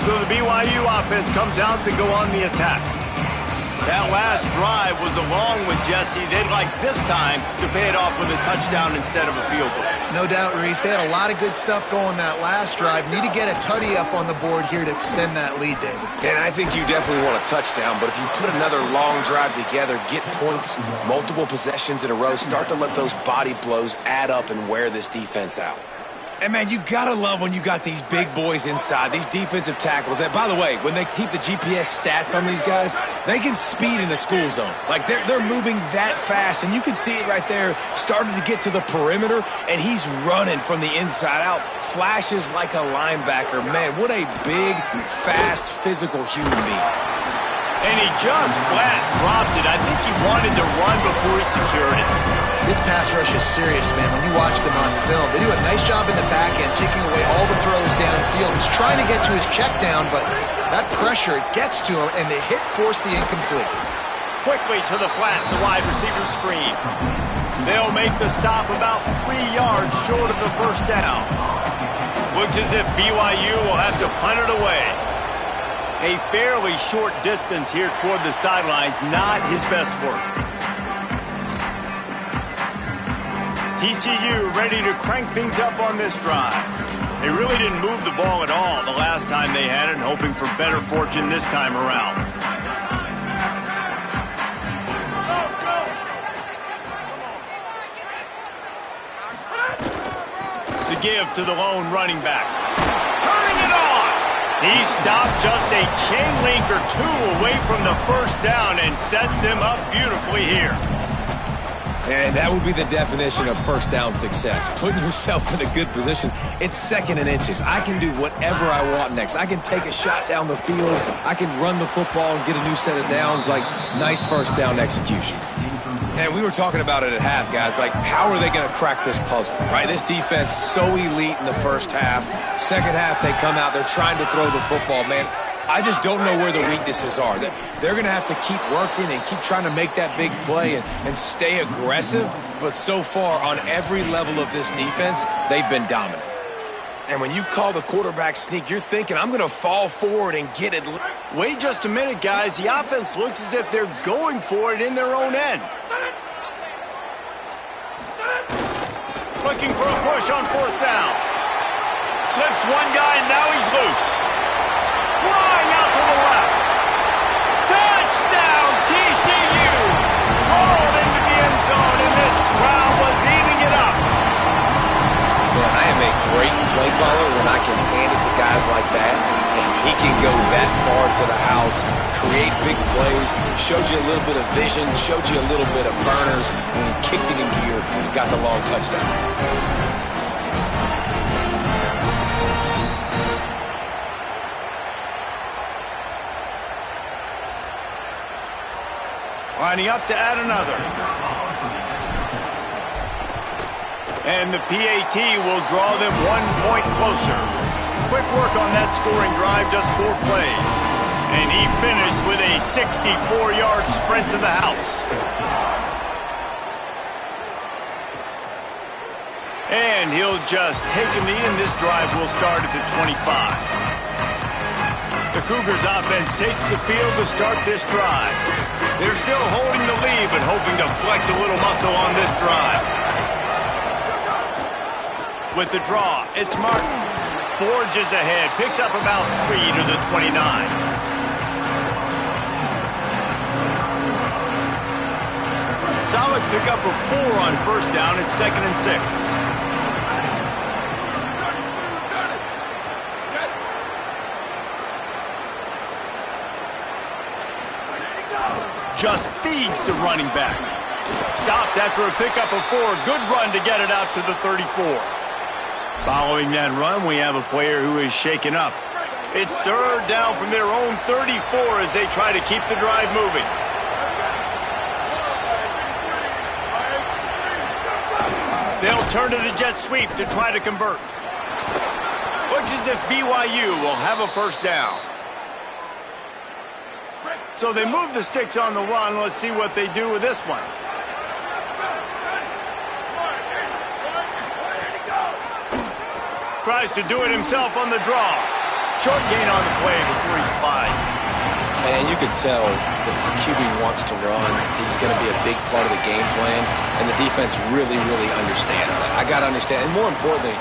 So the BYU offense comes out to go on the attack. That last drive was along with Jesse. They'd like this time to pay it off with a touchdown instead of a field goal. No doubt, Reese. They had a lot of good stuff going that last drive. Need to get a tutty up on the board here to extend that lead, David. And I think you definitely want a touchdown, but if you put another long drive together, get points, multiple possessions in a row, start to let those body blows add up and wear this defense out. And, man, you got to love when you got these big boys inside, these defensive tackles that, by the way, when they keep the GPS stats on these guys, they can speed in the school zone. Like, they're moving that fast, and you can see it right there, starting to get to the perimeter, and he's running from the inside out, flashes like a linebacker. Man, what a big, fast, physical human being. And he just flat dropped it. I think he wanted to run before he secured it. This pass rush is serious, man. When you watch them on film, they do a nice job in the back end, taking away all the throws downfield. He's trying to get to his check down, but that pressure gets to him, and the hit forced the incomplete. Quickly to the flat, the wide receiver screen. They'll make the stop about 3 yards short of the first down. Looks as if BYU will have to punt it away. A fairly short distance here toward the sidelines, not his best work. TCU ready to crank things up on this drive. They really didn't move the ball at all the last time they had it, and hoping for better fortune this time around. To give to the lone running back. Turning it on! He stopped just a chain link or 2 away from the first down and sets them up beautifully here. And that would be the definition of first down success. Putting yourself in a good position. It's 2nd and inches. I can do whatever I want next. I can take a shot down the field. I can run the football and get a new set of downs. Like, nice first down execution. And we were talking about it at half, guys. Like, how are they going to crack this puzzle, right? This defense so elite in the first half. Second half, they come out. They're trying to throw the football, man. I just don't know where the weaknesses are. They're going to have to keep working and keep trying to make that big play and stay aggressive. But so far, on every level of this defense, they've been dominant. And when you call the quarterback sneak, you're thinking, I'm going to fall forward and get it. Wait just a minute, guys. The offense looks as if they're going for it in their own end. Looking for a push on 4th down. Slips one guy, and now he's loose. Flying out to the left. Touchdown, TCU. Rolled into the end zone, and this crowd was eating it up. Man, I am a great play caller when I can hand it to guys like that, and he can go that far to the house, create big plays, showed you a little bit of vision, showed you a little bit of burners. When he kicked it in gear, he got the long touchdown. Lining up to add another. And the PAT will draw them 1 point closer. Quick work on that scoring drive, just 4 plays. And he finished with a 64-yard sprint to the house. And he'll just take a knee, and this drive will start at the 25. The Cougars offense takes the field to start this drive. They're still holding the lead, but hoping to flex a little muscle on this drive. With the draw, it's Martin. Forges ahead, picks up about 3 to the 29. Solid pickup of 4 on 1st down. It's 2nd and 6. Just feeds the running back. Stopped after a pickup of 4. Good run to get it out to the 34. Following that run, we have a player who is shaken up. It's 3rd down from their own 34 as they try to keep the drive moving. They'll turn to the jet sweep to try to convert. Looks as if BYU will have a 1st down. So they move the sticks on the run. Let's see what they do with this one. Tries to do it himself on the draw. Short gain on the play before he slides. And you could tell that the QB wants to run. He's going to be a big part of the game plan. And the defense really, really understands that. I got to understand. And more importantly,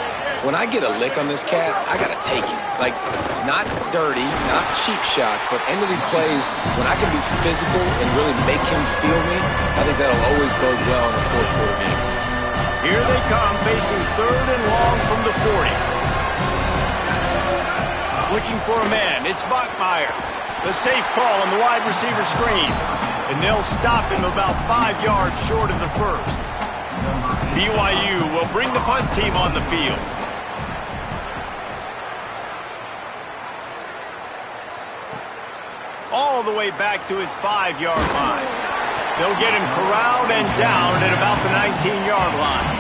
when I get a lick on this cat, I got to take it. Like, not dirty, not cheap shots, but end-of-the plays, when I can be physical and really make him feel me, I think that'll always bode well in the 4th quarter game. Here they come, facing 3rd and long from the 40. Looking for a man, it's Bachmeier. The safe call on the wide receiver screen. And they'll stop him about 5 yards short of the 1st. BYU will bring the punt team on the field. All the way back to his 5-yard line. They'll get him corralled and down at about the 19-yard line.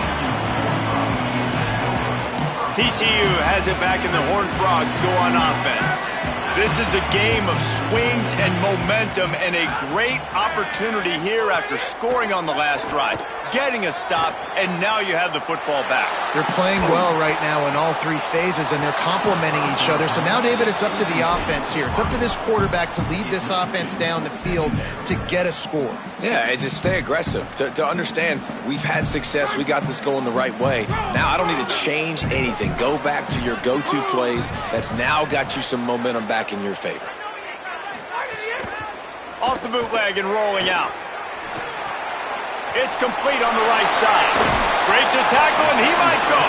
TCU has it back, and the Horned Frogs go on offense. This is a game of swings and momentum, and a great opportunity here after scoring on the last drive, getting a stop, and now you have the football back. They're playing well right now in all 3 phases, and they're complementing each other. So now, David, it's up to the offense here. It's up to this quarterback to lead this offense down the field to get a score. Yeah, and to stay aggressive, to understand we've had success, we got this going the right way. Now I don't need to change anything. Go back to your go-to plays. That's now got you some momentum back in your favor. Off the bootleg and rolling out. It's complete on the right side. Breaks a tackle, and he might go.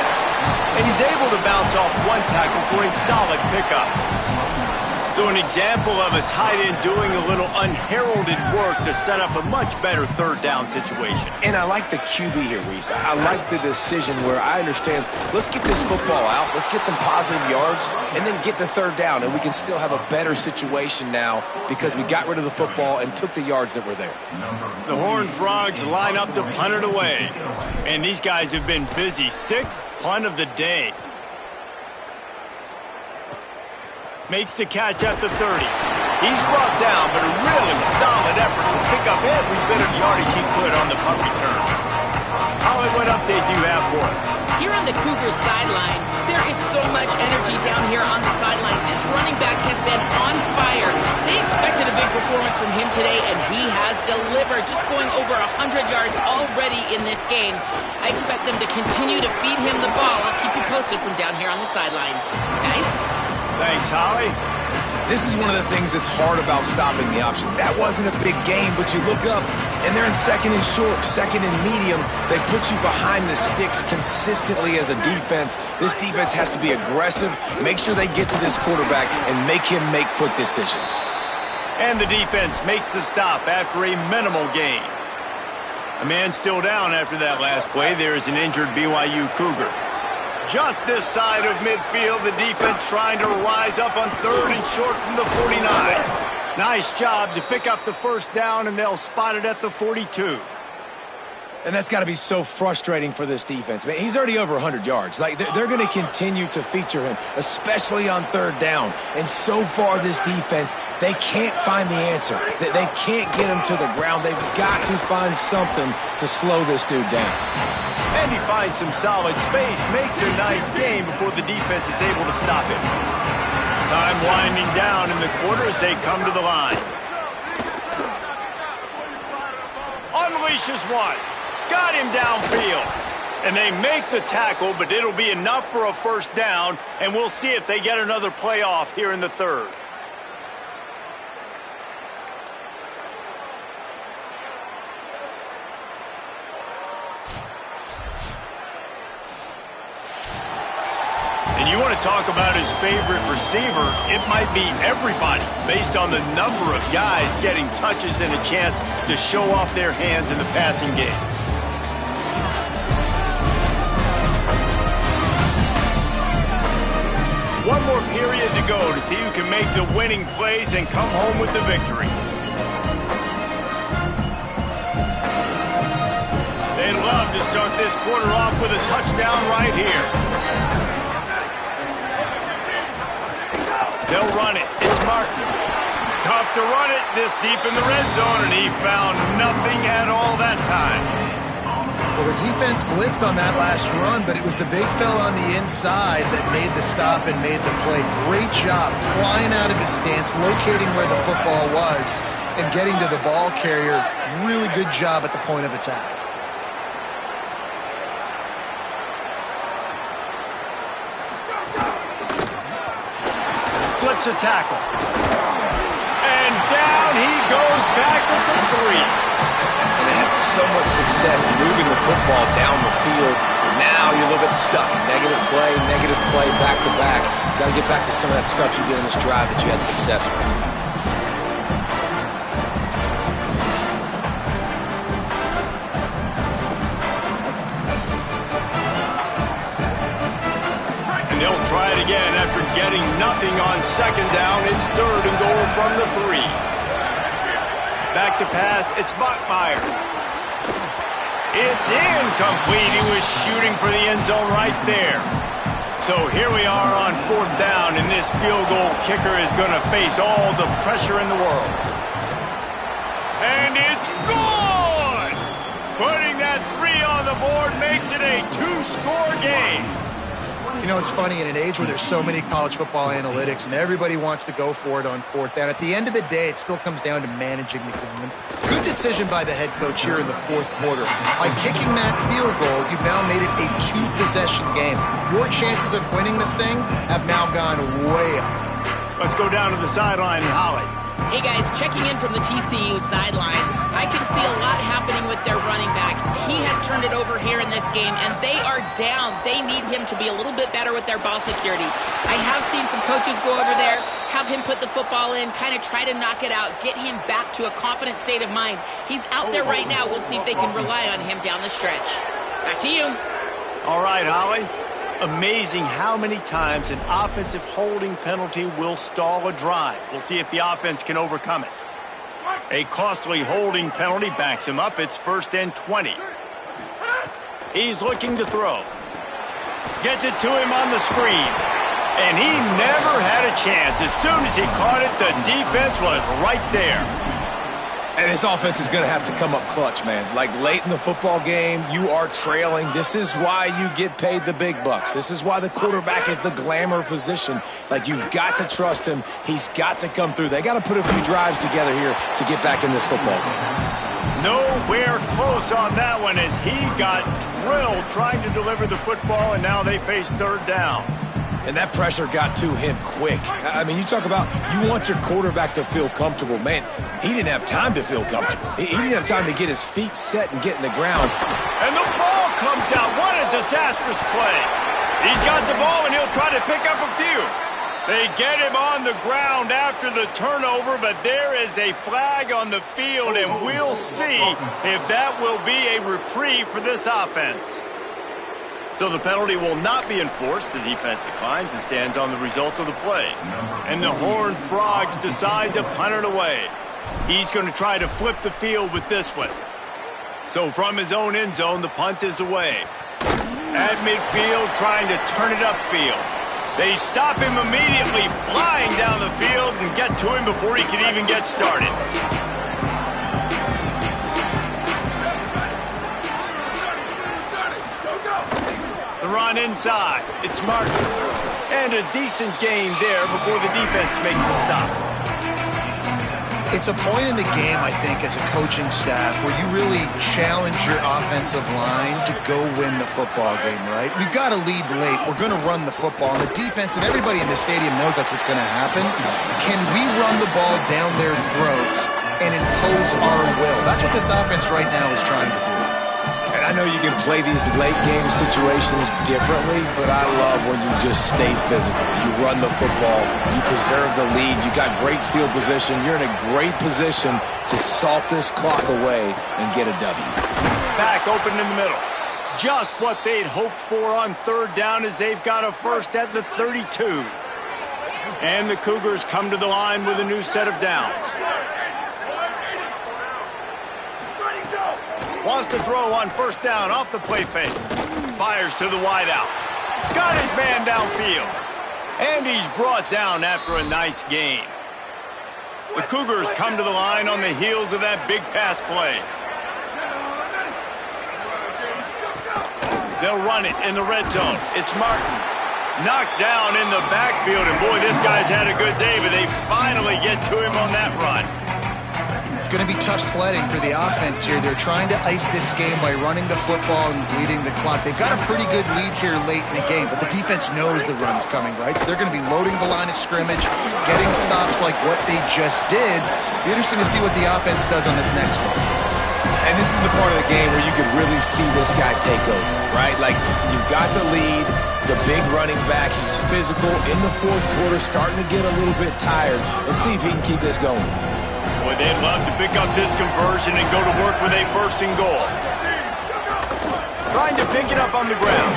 And he's able to bounce off 1 tackle for a solid pickup. So an example of a tight end doing a little unheralded work to set up a much better third down situation. And I like the QB here, Reese. I like the decision where I understand, let's get this football out, let's get some positive yards, and then get to third down, and we can still have a better situation now because we got rid of the football and took the yards that were there. The Horned Frogs line up to punt it away. And these guys have been busy. Sixth punt of the day. Makes the catch at the 30. He's brought down, but a really solid effort to pick up every bit of yardage he could on the punt return. Holly, what update do you have for us? Here on the Cougars sideline, there is so much energy down here on the sideline. This running back has been on fire. They expected a big performance from him today, and he has delivered, just going over 100 yards already in this game. I expect them to continue to feed him the ball. I'll keep you posted from down here on the sidelines. Guys? Thanks, Holly. This is one of the things that's hard about stopping the option. That wasn't a big game, but you look up, and they're in second and short, second and medium. They put you behind the sticks consistently as a defense. This defense has to be aggressive, make sure they get to this quarterback, and make him make quick decisions. And the defense makes the stop after a minimal gain. A man still down after that last play. There is an injured BYU Cougar. Just this side of midfield, the defense trying to rise up on third and short from the 49. Nice job to pick up the first down, and they'll spot it at the 42. And that's got to be so frustrating for this defense. Man, he's already over 100 yards. Like, they're going to continue to feature him, especially on third down. And so far, this defense, they can't find the answer. They can't get him to the ground. They've got to find something to slow this dude down. And he finds some solid space, makes a nice game before the defense is able to stop him. Time winding down in the quarter as they come to the line. Unleashes one. Got him downfield. And they make the tackle, but it'll be enough for a first down, and we'll see if they get another play off here in the third. And you want to talk about his favorite receiver, it might be everybody, based on the number of guys getting touches and a chance to show off their hands in the passing game. One more period to go to see who can make the winning plays and come home with the victory. They'd love to start this quarter off with a touchdown right here. They'll run it. It's Martin. Tough to run it this deep in the red zone, and he found nothing at all that time. Well, the defense blitzed on that last run, but it was the big fella on the inside that made the stop and made the play. Great job flying out of his stance, locating where the football was, and getting to the ball carrier. Really good job at the point of attack. Slips a tackle. And down he goes back with the 3. And they had so much success moving the football down the field. And now you're a little bit stuck. Negative play, back to back. Got to get back to some of that stuff you did in this drive that you had success with. Try it again after getting nothing on second down. It's third and goal from the 3. Back to pass. It's Bachmeier. It's incomplete. He was shooting for the end zone right there. So here we are on fourth down, and this field goal kicker is going to face all the pressure in the world. And it's good! Putting that 3 on the board makes it a 2-score game. You know, it's funny, in an age where there's so many college football analytics and everybody wants to go for it on fourth down, at the end of the day, it still comes down to managing the game. Good decision by the head coach here in the fourth quarter. By kicking that field goal, you've now made it a 2-possession game. Your chances of winning this thing have now gone way up. Let's go down to the sideline and Holly. Hey guys, checking in from the TCU sideline. I can see a lot happening with their running back. He has turned it over here in this game, and they are down. They need him to be a little bit better with their ball security. I have seen some coaches go over there, have him put the football in, kind of try to knock it out, get him back to a confident state of mind. He's out there right now. We'll see if they can rely on him down the stretch. Back to you. All right, Holly. Amazing how many times an offensive holding penalty will stall a drive. We'll see if the offense can overcome it. A costly holding penalty backs him up. It's 1st and 20. He's looking to throw. Gets it to him on the screen. And he never had a chance. As soon as he caught it, the defense was right there. And this offense is going to have to come up clutch, man. Like late in the football game, you are trailing. This is why you get paid the big bucks. This is why the quarterback is the glamour position. Like, you've got to trust him. He's got to come through. They got to put a few drives together here to get back in this football game. Nowhere close on that one as he got drilled trying to deliver the football, and now they face 3rd down. And that pressure got to him quick. I mean, you talk about you want your quarterback to feel comfortable. Man, he didn't have time to feel comfortable. He didn't have time to get his feet set and get in the ground. And the ball comes out. What a disastrous play. He's got the ball, and he'll try to pick up a few. They get him on the ground after the turnover, but there is a flag on the field, and we'll see if that will be a reprieve for this offense. So the penalty will not be enforced. The defense declines and stands on the result of the play. And the Horned Frogs decide to punt it away. He's going to try to flip the field with this one. So from his own end zone, the punt is away. At midfield, trying to turn it upfield. They stop him immediately, flying down the field, and get to him before he can even get started. The run inside. It's Martin. And a decent gain there before the defense makes the stop. It's a point in the game, I think, as a coaching staff where you really challenge your offensive line to go win the football game, right? We've got to lead late. We're going to run the football. And the defense and everybody in the stadium knows that's what's going to happen. Can we run the ball down their throats and impose our will? That's what this offense right now is trying to do. And I know you can play these late game situations differently, but I love when you just stay physical. You run the football, you preserve the lead, you got great field position, you're in a great position to salt this clock away and get a W. Back open in the middle. Just what they'd hoped for on 3rd down as they've got a first at the 32. And the Cougars come to the line with a new set of downs. Wants to throw on 1st down off the play fake. Fires to the wideout. Got his man downfield. And he's brought down after a nice gain. The Cougars come to the line on the heels of that big pass play. They'll run it in the red zone. It's Martin. Knocked down in the backfield. And boy, this guy's had a good day, but they finally get to him on that run. It's going to be tough sledding for the offense here. They're trying to ice this game by running the football and bleeding the clock. They've got a pretty good lead here late in the game, but the defense knows the run's coming, right? So they're going to be loading the line of scrimmage, getting stops like what they just did. Be interesting to see what the offense does on this next one. And this is the part of the game where you could really see this guy take over, right? Like, you've got the lead, the big running back. He's physical in the 4th quarter, starting to get a little bit tired. Let's see if he can keep this going. Boy, they'd love to pick up this conversion and go to work with a 1st and goal. Trying to pick it up on the ground.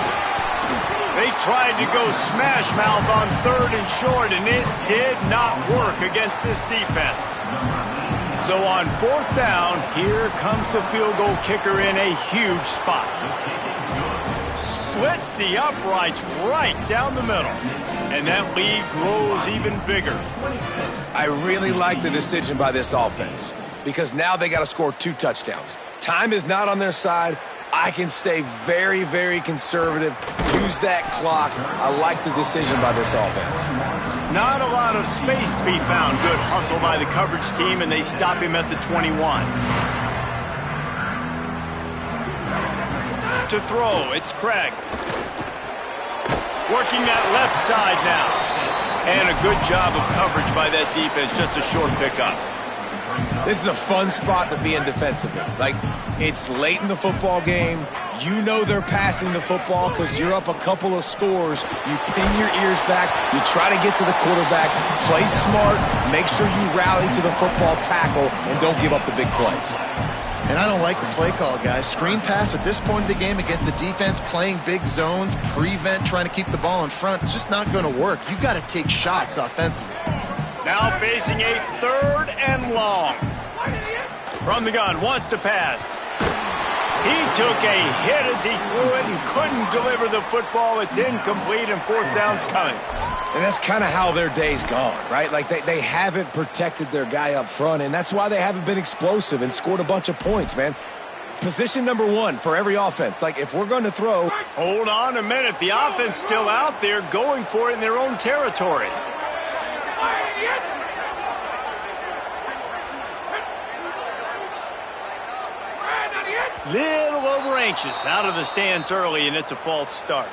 They tried to go smash mouth on 3rd and short, and it did not work against this defense. So on 4th down, here comes the field goal kicker in a huge spot. Splits the uprights right down the middle. And that lead grows even bigger. I really like the decision by this offense because now they got to score 2 touchdowns. Time is not on their side. I can stay very, very conservative, use that clock. I like the decision by this offense. Not a lot of space to be found. Good hustle by the coverage team, and they stop him at the 21. To throw, it's Craig. Working that left side now. And a good job of coverage by that defense, just a short pickup. This is a fun spot to be in defensively. Like, it's late in the football game. You know they're passing the football because you're up a couple of scores. You pin your ears back. You try to get to the quarterback. Play smart. Make sure you rally to the football tackle and don't give up the big plays. And I don't like the play call, guys. Screen pass at this point of the game against the defense, playing big zones, prevent, trying to keep the ball in front. It's just not going to work. You got to take shots offensively. Now facing a 3rd and long. From the gun, wants to pass. He took a hit as he threw it and couldn't deliver the football. It's incomplete and 4th down's coming. And that's kind of how their day's gone, right? Like, they haven't protected their guy up front, and that's why they haven't been explosive and scored a bunch of points, man. Position number 1 for every offense. Like, if we're going to throw... Hold on a minute. The offense still out there going for it in their own territory. Little over anxious, out of the stance early, and it's a false start.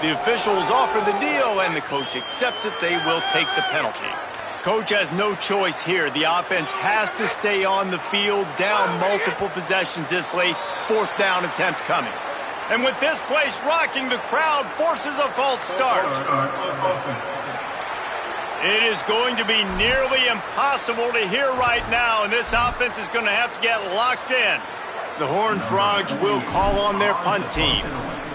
The officials offer the deal, and the coach accepts it. They will take the penalty. Coach has no choice here. The offense has to stay on the field, down multiple possessions this late. 4th down attempt coming. And with this place rocking, the crowd forces a false start. It is going to be nearly impossible to hear right now, and this offense is going to have to get locked in. The Horned Frogs will call on their punt team.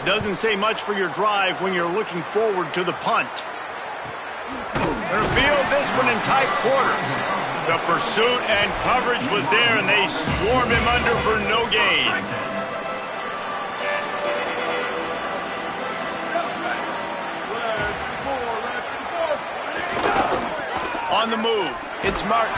Doesn't say much for your drive when you're looking forward to the punt. They'll field this one in tight quarters. The pursuit and coverage was there, and they swarmed him under for no gain. On the move, it's Martin.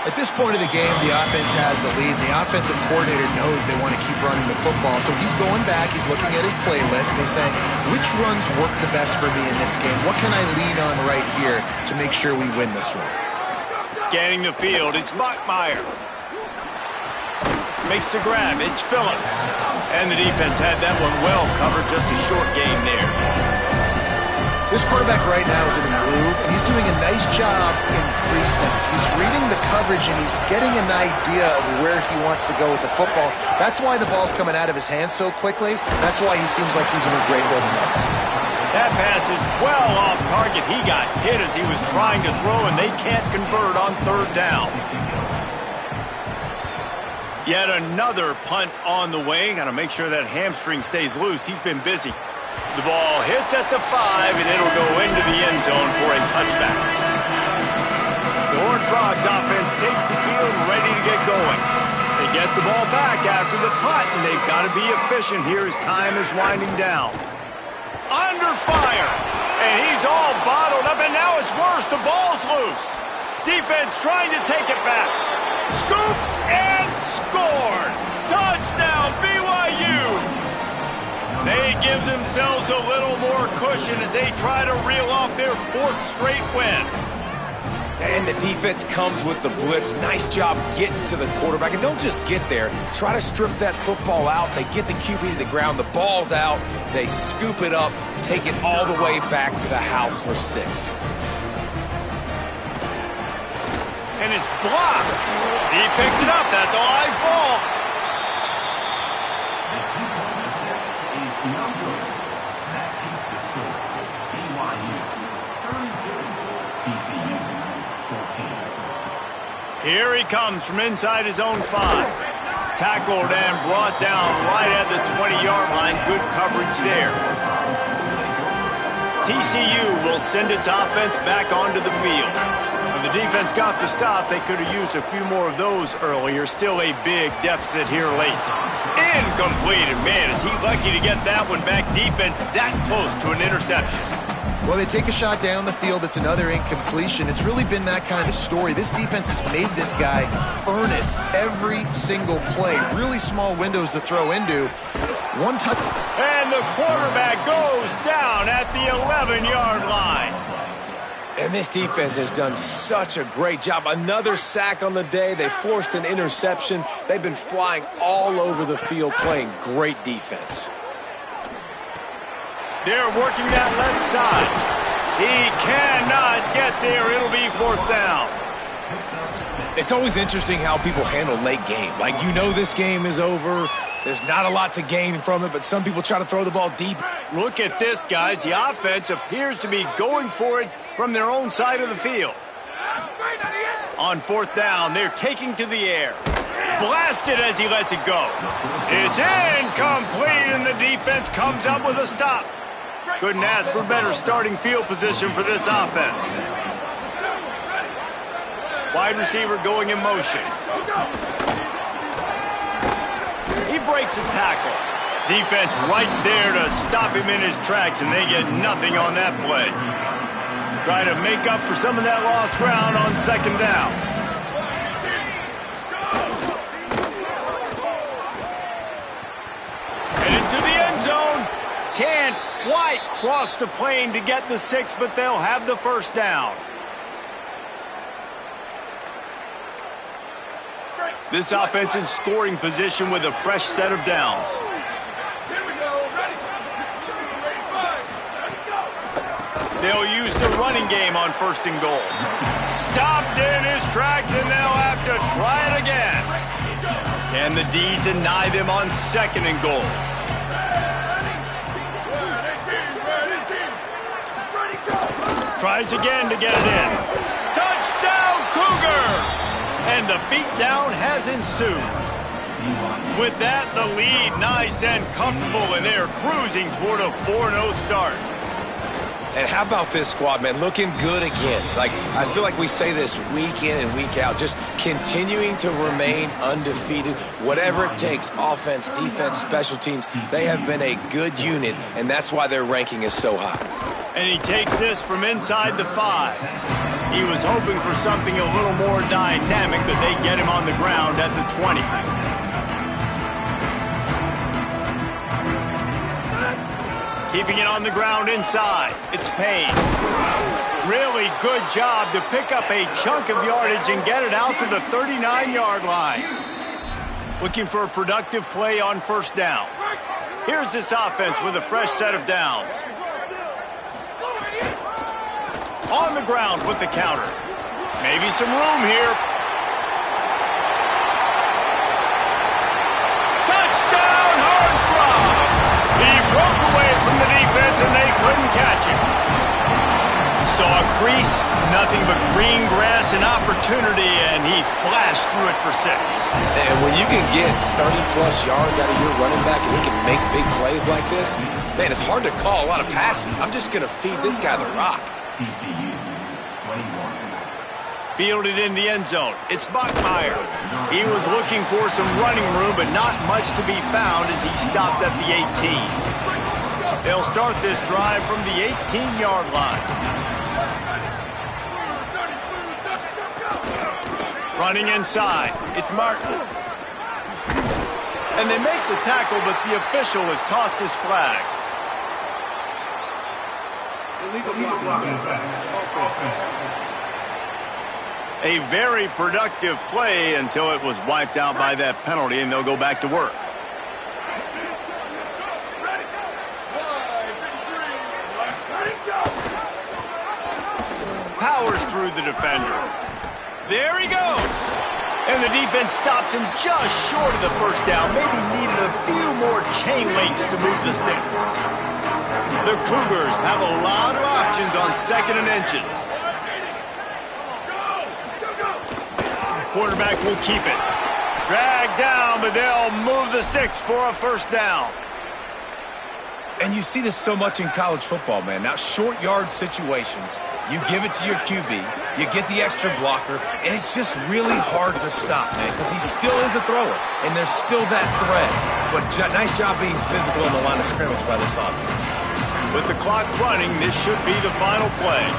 At this point of the game, the offense has the lead. The offensive coordinator knows they want to keep running the football, so he's going back, he's looking at his playlist, and he's saying, which runs work the best for me in this game? What can I lean on right here to make sure we win this one? Scanning the field, it's Bachmeier. Makes the grab, it's Phillips. And the defense had that one well covered, just a short game there. This quarterback right now is in a groove, and he's doing a nice job increasing. He's reading the coverage, and he's getting an idea of where he wants to go with the football. That's why the ball's coming out of his hands so quickly. That's why he seems like he's in a great rhythm. That pass is well off target. He got hit as he was trying to throw, and they can't convert on 3rd down. Yet another punt on the way. Got to make sure that hamstring stays loose. He's been busy. The ball hits at the 5, and it'll go into the end zone for a touchback. The Horned Frogs offense takes the field ready to get going. They get the ball back after the punt, and they've got to be efficient here as time is winding down. Under fire, and he's all bottled up, and now it's worse. The ball's loose. Defense trying to take it back. Scooped and scored. Touchdown, BYU. They give themselves a little more cushion as they try to reel off their 4th straight win. And the defense comes with the blitz. Nice job getting to the quarterback. And don't just get there. Try to strip that football out. They get the QB to the ground. The ball's out. They scoop it up, take it all the way back to the house for 6. And it's blocked. He picks it up. That's a live ball. That keeps the score. BYU 32, TCU 14. Here he comes from inside his own 5. Tackled and brought down right at the 20-yard line. Good coverage there. TCU will send its offense back onto the field. When the defense got the stop, they could have used a few more of those earlier. Still a big deficit here late. Incomplete, and man, is he lucky to get that one back. Defense that close to an interception. Well, they take a shot down the field. It's another incompletion. It's really been that kind of story. This defense has made this guy earn it every single play. Really small windows to throw into. One touch. And the quarterback goes down at the 11-yard line. And this defense has done such a great job. Another sack on the day. They forced an interception. They've been flying all over the field, playing great defense. They're working that left side. He cannot get there. It'll be 4th down. It's always interesting how people handle late game. Like, you know this game is over. There's not a lot to gain from it, but some people try to throw the ball deep. Look at this, guys. The offense appears to be going for it from their own side of the field. On 4th down, they're taking to the air. Blasted as he lets it go. It's incomplete, and the defense comes up with a stop. Couldn't ask for better starting field position for this offense. Wide receiver going in motion. He breaks a tackle. Defense right there to stop him in his tracks, and they get nothing on that play. Trying to make up for some of that lost ground on 2nd down. And into the end zone. Can't quite cross the plane to get the 6, but they'll have the 1st down. This offense in scoring position with a fresh set of downs. They'll use the running game on 1st and goal. Stopped in his tracks, and they'll have to try it again. Can the D deny them on 2nd and goal? Tries again to get it in. Touchdown, Cougars! And the beatdown has ensued. With that, the lead nice and comfortable, and they're cruising toward a 4-0 start. And how about this squad, man? Looking good again. Like, I feel like we say this week in and week out, just continuing to remain undefeated. Whatever it takes, offense, defense, special teams, they have been a good unit, and that's why their ranking is so high. And he takes this from inside the 5. He was hoping for something a little more dynamic, but they get him on the ground at the 20. Keeping it on the ground inside. It's Payne. Really good job to pick up a chunk of yardage and get it out to the 39-yard line. Looking for a productive play on 1st down. Here's this offense with a fresh set of downs. On the ground with the counter. Maybe some room here. Touchdown, Horned Frog! He broke away from the defense and they couldn't catch him. Saw a crease, nothing but green grass and opportunity, and he flashed through it for 6. And when you can get 30-plus yards out of your running back and he can make big plays like this, man, it's hard to call a lot of passes. I'm just going to feed this guy the rock. TCU, 21. Fielded in the end zone. It's Buckmeyer. He was looking for some running room, but not much to be found as he stopped at the 18. They'll start this drive from the 18-yard line. Running inside. It's Martin. And they make the tackle, but the official has tossed his flag. A very productive play until it was wiped out by that penalty, and they'll go back to work. Powers through the defender. There he goes. And the defense stops him just short of the 1st down. Maybe needed a few more chain links to move the sticks. The Cougars have a lot of options on 2nd and inches. Quarterback will keep it. Dragged down, but they'll move the sticks for a 1st down. And you see this so much in college football, man. Now, short yard situations, you give it to your QB, you get the extra blocker, and it's just really hard to stop, man, because he still is a thrower, and there's still that threat. But nice job being physical in the line of scrimmage by this offense. With the clock running, this should be the final play.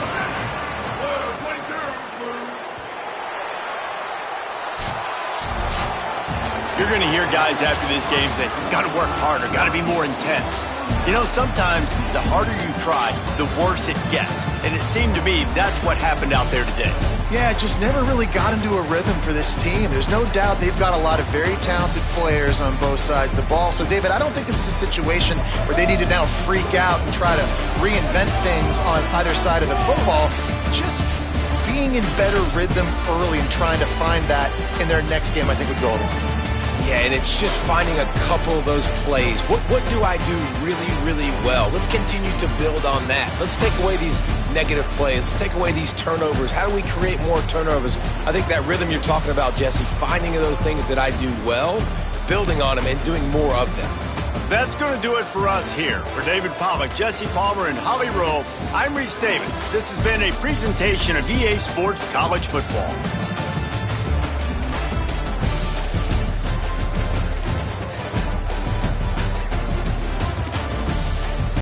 You're going to hear guys after this game say, got to work harder, got to be more intense. You know, sometimes the harder you try, the worse it gets. And it seemed to me that's what happened out there today. Yeah, it just never really got into a rhythm for this team. There's no doubt they've got a lot of very talented players on both sides of the ball. So, David, I don't think this is a situation where they need to now freak out and try to reinvent things on either side of the football. Just being in better rhythm early and trying to find that in their next game, I think, would go a long way. Yeah, and it's just finding a couple of those plays. What do I do really, really well? Let's continue to build on that. Let's take away these negative plays. Let's take away these turnovers. How do we create more turnovers? I think that rhythm you're talking about, Jesse, finding those things that I do well, building on them, and doing more of them. That's going to do it for us here. For David Pollack, Jesse Palmer, and Holly Rowe, I'm Reese Davis. This has been a presentation of EA Sports College Football.